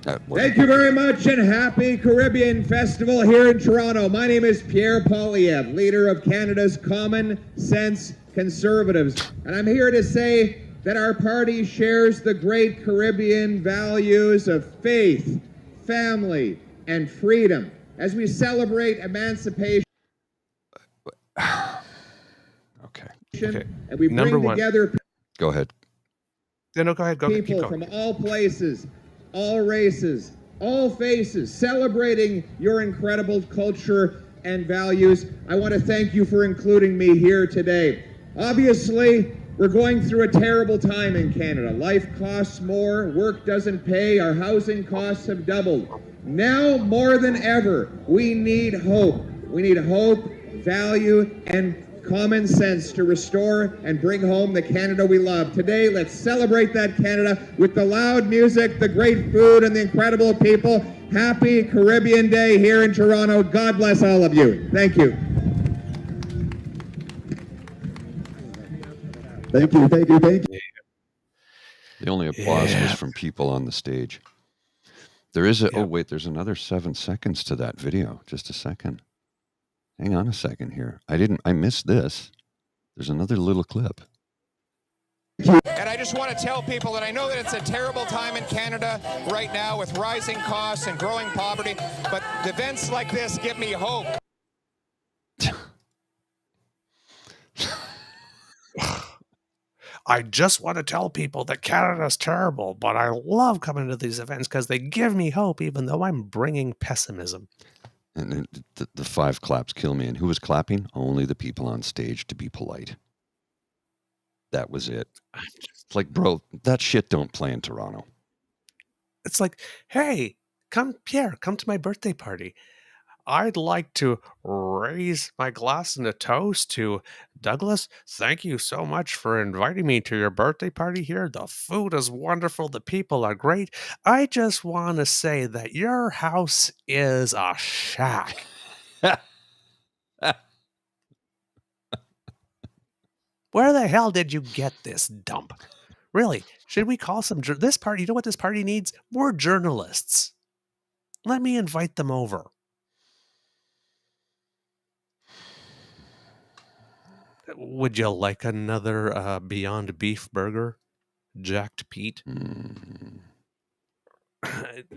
Thank you very much, and happy Caribbean Festival here in Toronto. My name is Pierre Poilievre, leader of Canada's Common Sense Conservatives, and I'm here to say that our party shares the great Caribbean values of faith, family, and freedom as we celebrate emancipation. Okay. And we Number bring one. together Go ahead. No, go ahead. Keep people going. from all places, all races, all faces, celebrating your incredible culture and values. I want to thank you for including me here today. Obviously, we're going through a terrible time in Canada. Life costs more, work doesn't pay, our housing costs have doubled. Now more than ever, we need hope. We need hope, value, and common sense to restore and bring home the Canada we love. Today, let's celebrate that Canada with the loud music, the great food, and the incredible people. Happy Caribbean Day here in Toronto. God bless all of you. Thank you. Thank you. The only applause was from people on the stage. There is oh wait, there's another 7 seconds to that video. Just a second. Hang on a second here. I missed this. There's another little clip. And I just want to tell people that I know that it's a terrible time in Canada right now with rising costs and growing poverty, but events like this give me hope. I just want to tell people that Canada's terrible, but I love coming to these events because they give me hope, even though I'm bringing pessimism. And the 5 claps kill me. And who was clapping? Only the people on stage to be polite. That was it. It's like, bro, that shit don't play in Toronto. It's like, hey, Pierre, come to my birthday party. I'd like to raise my glass in a toast to Douglas. Thank you so much for inviting me to your birthday party here. The food is wonderful. The people are great. I just want to say that your house is a shack. Where the hell did you get this dump? Really, should we call this party? You know what this party needs? More journalists. Let me invite them over. Would you like another Beyond Beef burger? Jacked Pete?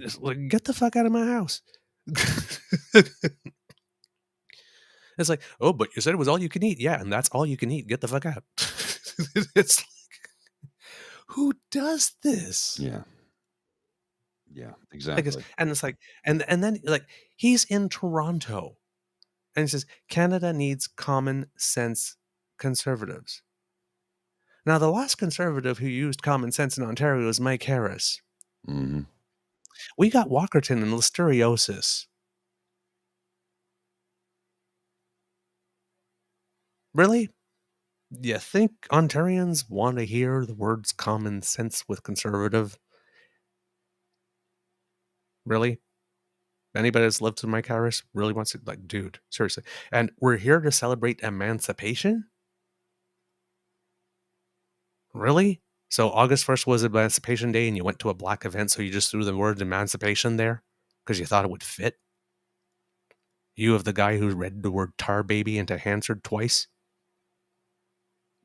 Just, like, get the fuck out of my house. It's like, oh, but you said it was all you can eat. Yeah, and that's all you can eat. Get the fuck out. It's like, who does this? Yeah, exactly. And it's like, and then like he's in Toronto, and he says Canada needs common sense conservatives. Now, the last conservative who used common sense in Ontario was Mike Harris. Mm-hmm. We got Walkerton and listeriosis. Really? You think Ontarians want to hear the words common sense with conservative? Really? Anybody that's lived with Mike Harris really wants to, like, dude, seriously. And we're here to celebrate emancipation? Really? So August 1st was Emancipation Day and you went to a black event, so you just threw the word emancipation there because you thought it would fit? You of the guy who read the word tar baby into Hansard twice?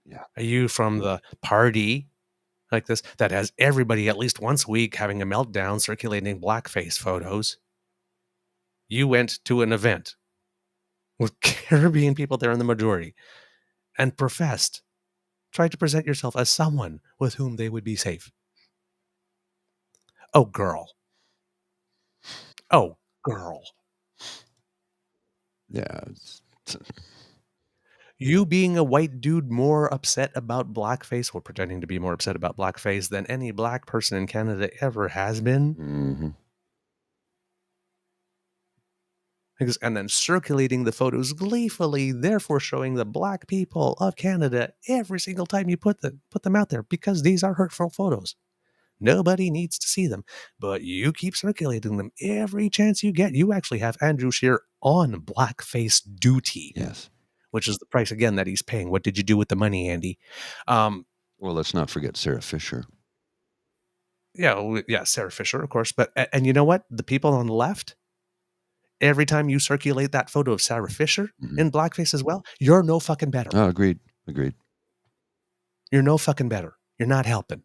Yeah. Are you from the party like this that has everybody at least once a week having a meltdown circulating blackface photos? You went to an event with Caribbean people there in the majority and tried to present yourself as someone with whom they would be safe. Oh, girl. Oh, girl. Yeah. You being a white dude more upset about blackface, or pretending to be more upset about blackface than any black person in Canada ever has been. Mm-hmm. And then circulating the photos gleefully, therefore showing the black people of Canada every single time you put them out there, because these are hurtful photos. Nobody needs to see them, but you keep circulating them every chance you get. You actually have Andrew Scheer on blackface duty. Yes. Which is the price, again, that he's paying. What did you do with the money, Andy? Well, let's not forget Sarah Fisher. Yeah, Sarah Fisher, of course. But and you know what? The people on the left, every time you circulate that photo of Sarah Fisher in blackface as well, you're no fucking better. Oh, agreed. You're no fucking better. You're not helping.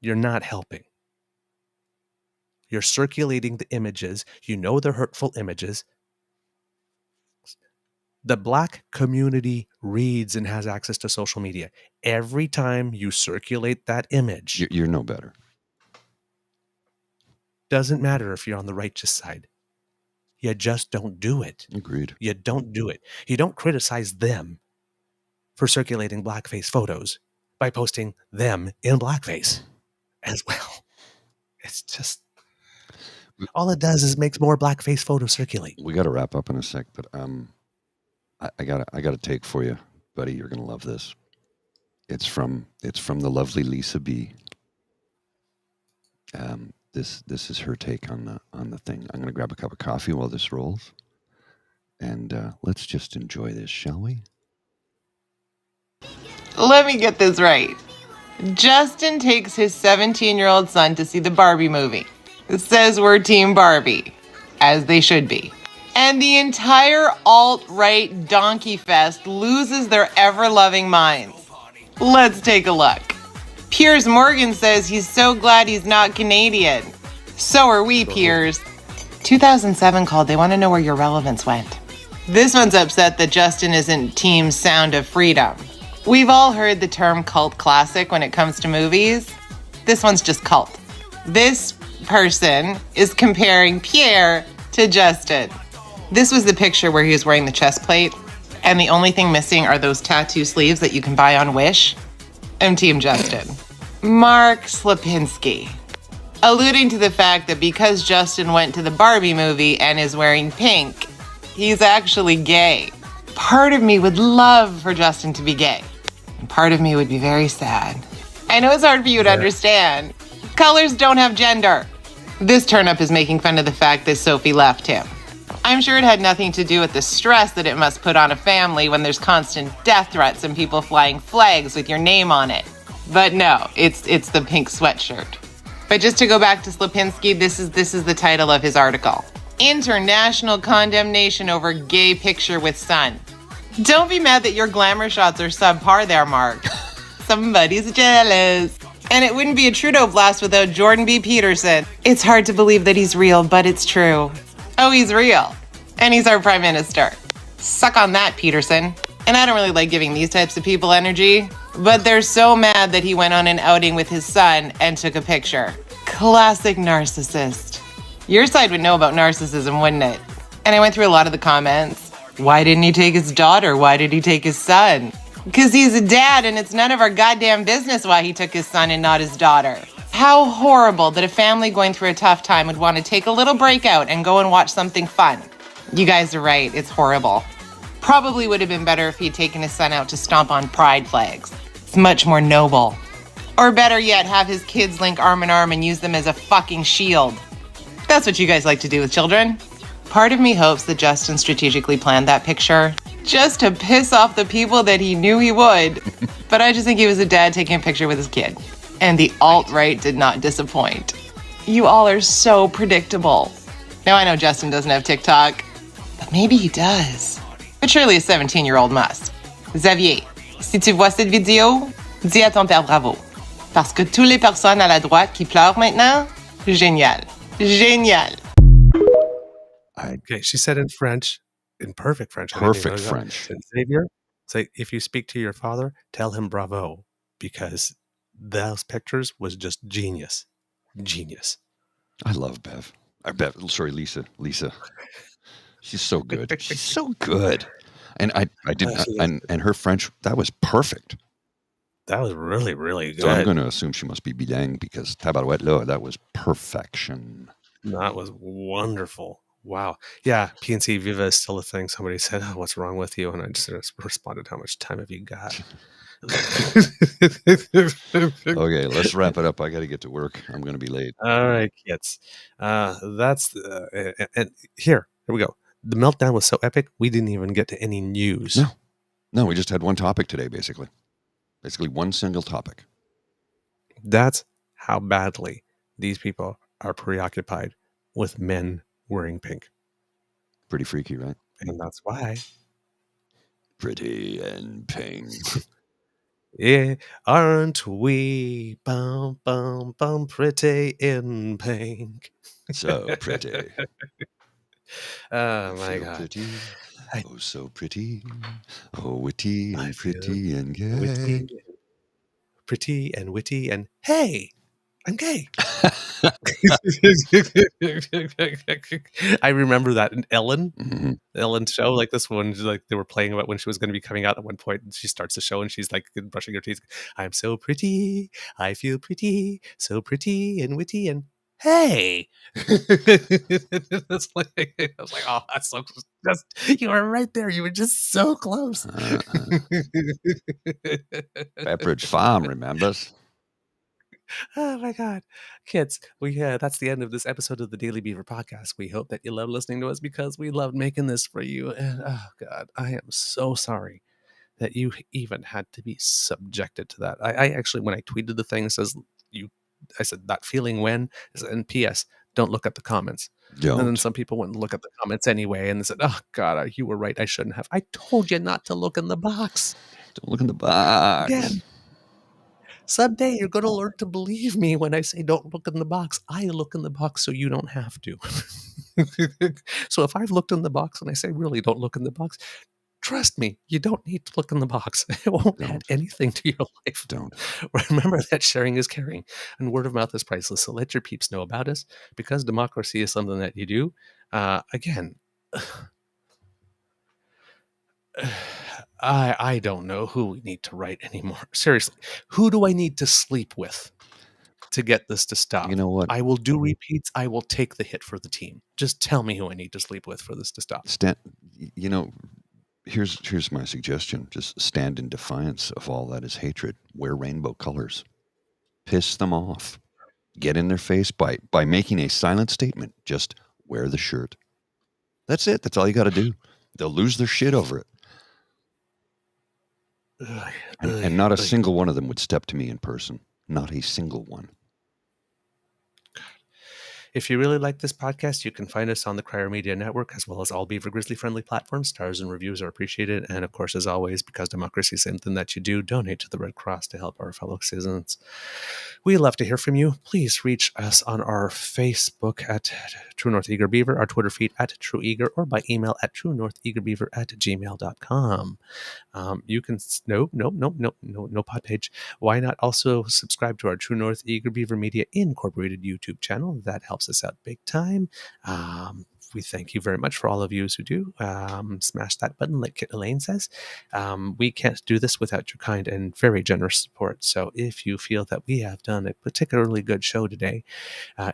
You're not helping. You're circulating the images. You know they're hurtful images. The black community reads and has access to social media. Every time you circulate that image, You're no better. Doesn't matter if you're on the righteous side. You just don't do it. Agreed. You don't do it. You don't criticize them for circulating blackface photos by posting them in blackface as well. It's just, all it does is makes more blackface photos circulate. We got to wrap up in a sec, but I got a take for you, buddy. You're gonna love this. It's from the lovely Lisa B. This is her take on the thing. I'm gonna grab a cup of coffee while this rolls, and let's just enjoy this, shall we? Let me get this right. Justin takes his 17-year-old son to see the Barbie movie. It says we're Team Barbie, as they should be. And the entire alt-right donkey fest loses their ever-loving minds. Let's take a look. Piers Morgan says he's so glad he's not Canadian. So are we, Piers. 2007 called, they want to know where your relevance went. This one's upset that Justin isn't Team Sound of Freedom. We've all heard the term cult classic when it comes to movies. This one's just cult. This person is comparing Pierre to Justin. This was the picture where he was wearing the chest plate, and the only thing missing are those tattoo sleeves that you can buy on Wish. I'm Team Justin. Mark Slapinski, alluding to the fact that because Justin went to the Barbie movie and is wearing pink, he's actually gay. Part of me would love for Justin to be gay, and part of me would be very sad. I know it's hard for you to understand. Colors don't have gender. This turn-up is making fun of the fact that Sophie left him. I'm sure it had nothing to do with the stress that it must put on a family when there's constant death threats and people flying flags with your name on it. But no, it's the pink sweatshirt. But just to go back to Slapinski, this is the title of his article. International condemnation over gay picture with son. Don't be mad that your glamour shots are subpar there, Mark. Somebody's jealous. And it wouldn't be a Trudeau blast without Jordan B. Peterson. It's hard to believe that he's real, but it's true. Oh, he's real. And he's our Prime Minister. Suck on that, Peterson. And I don't really like giving these types of people energy, but they're so mad that he went on an outing with his son and took a picture. Classic narcissist. Your side would know about narcissism, wouldn't it? And I went through a lot of the comments. Why didn't he take his daughter? Why did he take his son? Because he's a dad and it's none of our goddamn business why he took his son and not his daughter. How horrible that a family going through a tough time would want to take a little break out and go and watch something fun. You guys are right, it's horrible. Probably would have been better if he'd taken his son out to stomp on pride flags. It's much more noble. Or better yet, have his kids link arm in arm and use them as a fucking shield. That's what you guys like to do with children. Part of me hopes that Justin strategically planned that picture just to piss off the people that he knew he would. But I just think he was a dad taking a picture with his kid. And the alt-right did not disappoint. You all are so predictable. Now I know Justin doesn't have TikTok, but maybe he does. But surely a 17-year-old must. Xavier, si tu vois cette vidéo, dis à ton père bravo. Parce que toutes les personnes à la droite qui pleurent maintenant, génial. Génial. Okay, she said in French, in perfect French. Perfect French. Xavier, say, if you speak to your father, tell him bravo, because those pictures was just genius. genius. I love Bev. Lisa. She's so good. She's so good. And I didn't, and her French, that was perfect. That was really, really good. So I'm going to assume she must be bilingue because tabarouette là, that was perfection. That was wonderful. Wow. Yeah, PNC Viva is still a thing. Somebody said, "Oh, what's wrong with you?" And I just responded, "How much time have you got?" Okay, let's wrap it up. I got to get to work. I'm going to be late. All right, kids. That's and here we go. The meltdown was so epic, we didn't even get to any news. No, we just had one topic today, basically one single topic. That's how badly these people are preoccupied with men wearing pink. Pretty freaky, right? And that's why. Pretty and pink. Yeah, aren't we bum bum bum pretty in pink? So pretty. Oh my God. Pretty. Oh, so pretty. Oh, witty and pretty and gay. Pretty and witty and hey, I'm gay. I remember that in Ellen's show, like this one, like they were playing about when she was going to be coming out at one point, and she starts the show and she's like brushing her teeth. I'm so pretty, I feel pretty, so pretty and witty and hey. It's like, I was like, oh, that's so just you were right there. You were just so close. Pepperidge Farm remembers. Oh my God, kids! That's the end of this episode of the Daily Beaver podcast. We hope that you love listening to us because we loved making this for you. And oh God, I am so sorry that you even had to be subjected to that. I actually, when I tweeted the thing, it says I said that feeling when, and P.S. Don't look at the comments. Don't. And then some people went and look at the comments anyway, and they said, "Oh God, you were right. I shouldn't have. I told you not to look in the box. Don't look in the box." Again. Someday you're going to learn to believe me when I say don't look in the box. I look in the box so you don't have to. So if I've looked in the box and I say, really, don't look in the box, trust me, you don't need to look in the box. It won't add anything to your life. Don't. Remember that sharing is caring and word of mouth is priceless. So let your peeps know about us because democracy is something that you do. Again, I don't know who we need to write anymore. Seriously, who do I need to sleep with to get this to stop? You know what? I will do repeats. I will take the hit for the team. Just tell me who I need to sleep with for this to stop. Here's my suggestion. Just stand in defiance of all that is hatred. Wear rainbow colors. Piss them off. Get in their face by making a silent statement. Just wear the shirt. That's it. That's all you got to do. They'll lose their shit over it. And not a single one of them would step to me in person. Not a single one. If you really like this podcast, you can find us on the Crier Media Network, as well as all Beaver Grizzly friendly platforms. Stars and reviews are appreciated. And of course, as always, because democracy is something that you do, donate to the Red Cross to help our fellow citizens. We love to hear from you. Please reach us on our Facebook at True North Eager Beaver, our Twitter feed at True Eager, or by email at truenortheagerbeaver@gmail.com. You can, no pod page. Why not also subscribe to our True North Eager Beaver Media Incorporated YouTube channel? That helps us out big time. We thank you very much for all of you who do. Smash that button, like Kit Elaine says. We can't do this without your kind and very generous support. So if you feel that we have done a particularly good show today,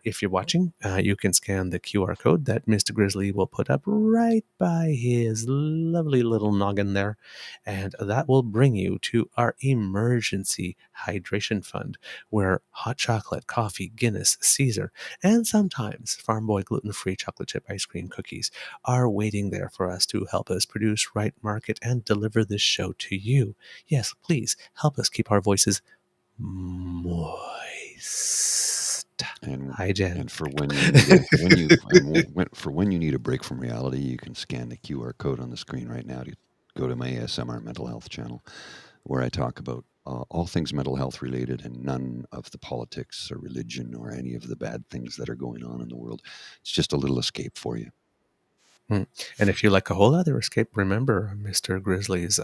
if you're watching, you can scan the QR code that Mr. Grizzly will put up right by his lovely little noggin there. And that will bring you to our emergency hydration fund, where hot chocolate, coffee, Guinness, Caesar, and sometimes Farm Boy gluten-free chocolate chip ice cream cookies are waiting there for us to help us produce, write, market, and deliver this show to you. Yes, please help us keep our voices moist. Hi, Jen. And for when you need a break from reality, you can scan the QR code on the screen right now to go to my ASMR mental health channel, where I talk about all things mental health related and none of the politics or religion or any of the bad things that are going on in the world. It's just a little escape for you. And if you like a whole other escape, remember Mr. Grizzly's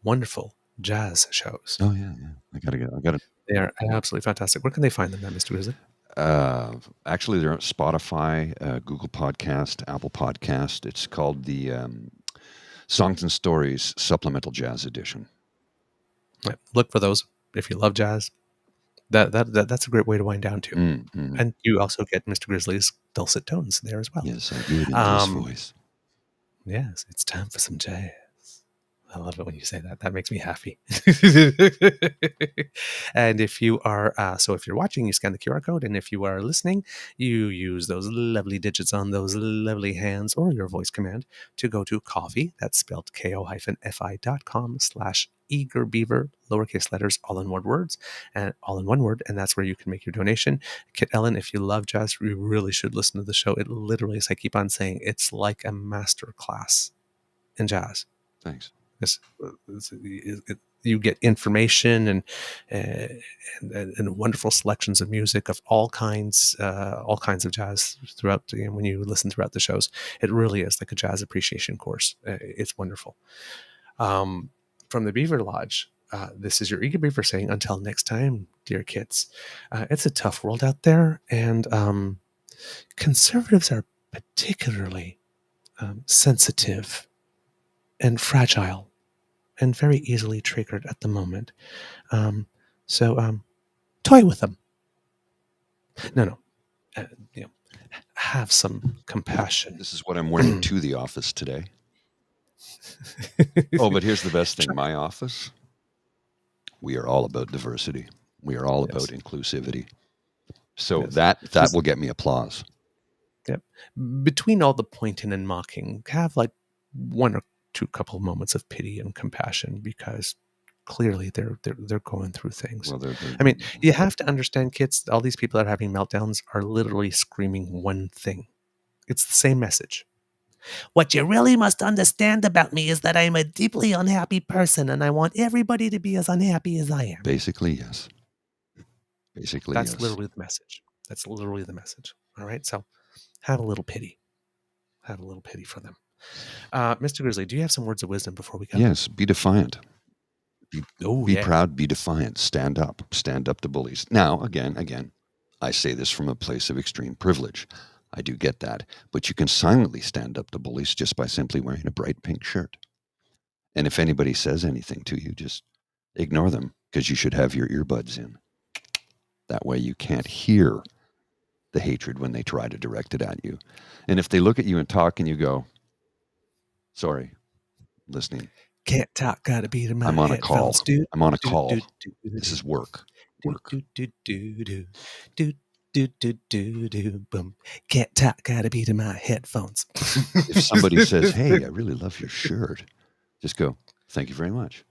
wonderful jazz shows. Oh yeah. I gotta. They are absolutely fantastic. Where can they find them, Mr. Grizzly? Actually, they're on Spotify, Google Podcast, Apple Podcast. It's called the Songs and Stories Supplemental Jazz Edition. Right. Look for those if you love jazz. That's a great way to wind down to. Mm-hmm. And you also get Mr. Grizzly's dulcet tones there as well. Yes, I do it in this voice. Yes, it's time for some jazz. I love it when you say that. That makes me happy. And if you are, if you're watching, you scan the QR code. And if you are listening, you use those lovely digits on those lovely hands or your voice command to go to Ko-fi. That's spelled ko-fi.com/eagerbeaver, lowercase letters, all in one words, and all in one word. And that's where you can make your donation. Kit Ellen, if you love jazz, you really should listen to the show. It literally, as I keep on saying, it's like a master class in jazz. Thanks. You get information and wonderful selections of music of all kinds of jazz throughout. When you listen throughout the shows, it really is like a jazz appreciation course. It's wonderful. From the Beaver Lodge, this is your Eager Beaver saying, until next time, dear kids. It's a tough world out there, and conservatives are particularly sensitive and fragile and very easily triggered at the moment. So toy with them. No. Have some compassion. This is what I'm wearing to the office today. Oh, but here's the best thing. My office, we are all about diversity. We are all about inclusivity. So that will get me applause. Yep. Between all the pointing and mocking, have like one or two couple of moments of pity and compassion, because clearly they're going through things. Well, I mean, you have to understand, kids, all these people that are having meltdowns are literally screaming one thing. It's the same message. What you really must understand about me is that I'm a deeply unhappy person, and I want everybody to be as unhappy as I am. Basically, yes. That's literally the message. That's literally the message. All right? So have a little pity. Have a little pity for them. Mr. Grizzly, do you have some words of wisdom before we go? Yes, be defiant. Be yeah. proud, be defiant. Stand up to bullies. Now, again, I say this from a place of extreme privilege. I do get that. But you can silently stand up to bullies just by simply wearing a bright pink shirt. And if anybody says anything to you, just ignore them, because you should have your earbuds in. That way you can't hear the hatred when they try to direct it at you. And if they look at you and talk and you go, sorry, listening. Can't talk, gotta be to my I'm on a call. I'm on a call. This is work. Boom. Can't talk, gotta be to my headphones. If somebody says, hey, I really love your shirt, just go, thank you very much.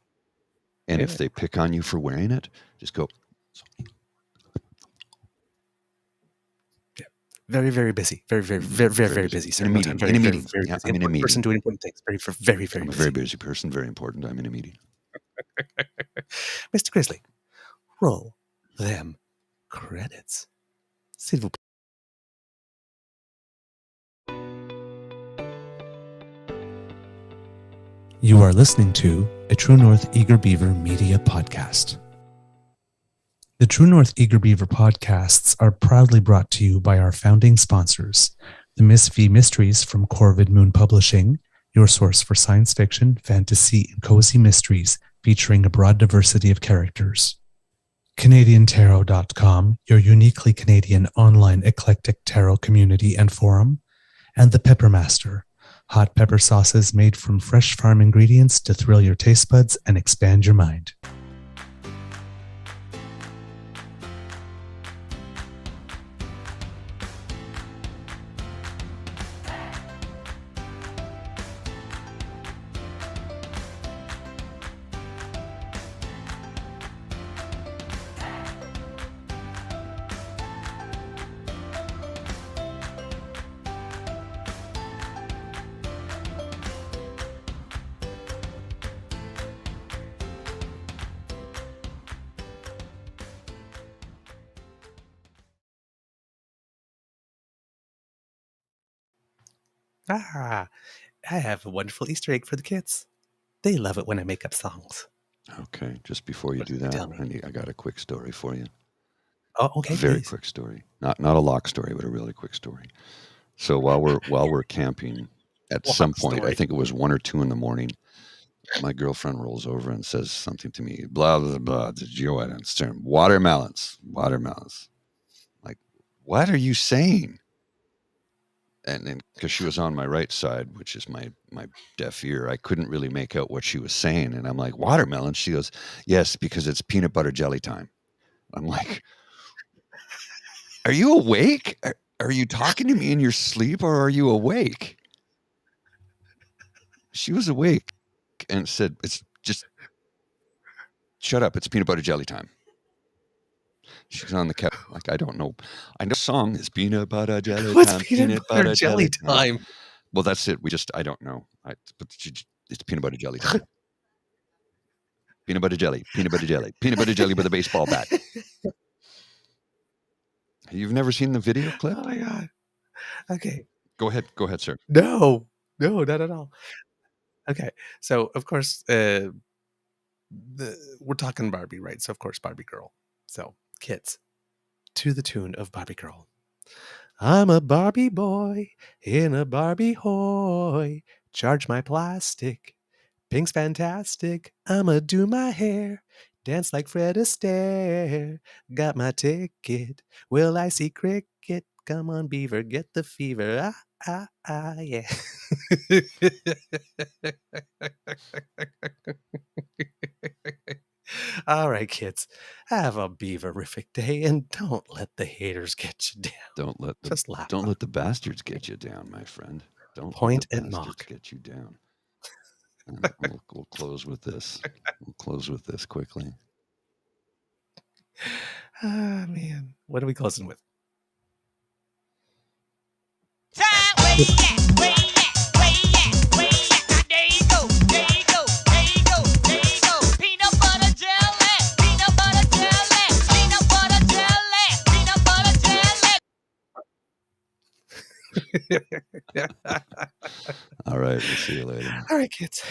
And if they pick on you for wearing it, just go. Very, very busy. Very, very, very, very, very busy. In a meeting. I'm in a meeting. Person doing important things. Very, very, very busy. I'm a very busy person. Very important. I'm in a meeting. Mr. Grizzly, roll them credits. S'il vous plaît. You are listening to a True North Eager Beaver Media Podcast. The True North Eager Beaver podcasts are proudly brought to you by our founding sponsors, the Miss V Mysteries from Corvid Moon Publishing, your source for science fiction, fantasy, and cozy mysteries featuring a broad diversity of characters. CanadianTarot.com, your uniquely Canadian online eclectic tarot community and forum, and The Peppermaster, hot pepper sauces made from fresh farm ingredients to thrill your taste buds and expand your mind. I have a wonderful Easter egg for the kids. They love it when I make up songs. Okay, just before you do that, I got a quick story for you. Oh, okay. A very please. quick story. Not a lock story, but a really quick story. So while we're camping, at Lock some point, story. I think it was 1 or 2 in the morning, my girlfriend rolls over and says something to me. Blah blah blah. Did you understand? Watermelons. Like, what are you saying? And because she was on my right side, which is my deaf ear, I couldn't really make out what she was saying. And I'm like, watermelon? She goes, yes, because it's peanut butter jelly time. I'm like, are you awake? Are you talking to me in your sleep, or are you awake? She was awake and said, it's just, shut up. It's peanut butter jelly time. She's on the couch. Like, I don't know. I know the song is peanut butter jelly What's time. peanut butter jelly time? Well, that's it. I don't know. It's peanut butter jelly time. Peanut butter jelly with a baseball bat. You've never seen the video clip? Oh my God. Okay. Go ahead, sir. No, not at all. Okay. So, of course, we're talking Barbie, right? So, of course, Barbie girl. So, kids, to the tune of Barbie girl. I'm a Barbie boy in a Barbie hoy. Charge my plastic. Pink's fantastic. I'ma do my hair. Dance like Fred Astaire. Got my ticket. Will I see cricket? Come on, Beaver, get the fever. Yeah. All right, kids. Have a beaverific day, and don't let the haters get you down. Just laugh. Don't let the bastards get you down, my friend. Don't point let the and bastards mock. Get you down. We'll close with this. We'll close with this quickly. Ah, man. What are we closing with? All right, we'll see you later. All right, kids.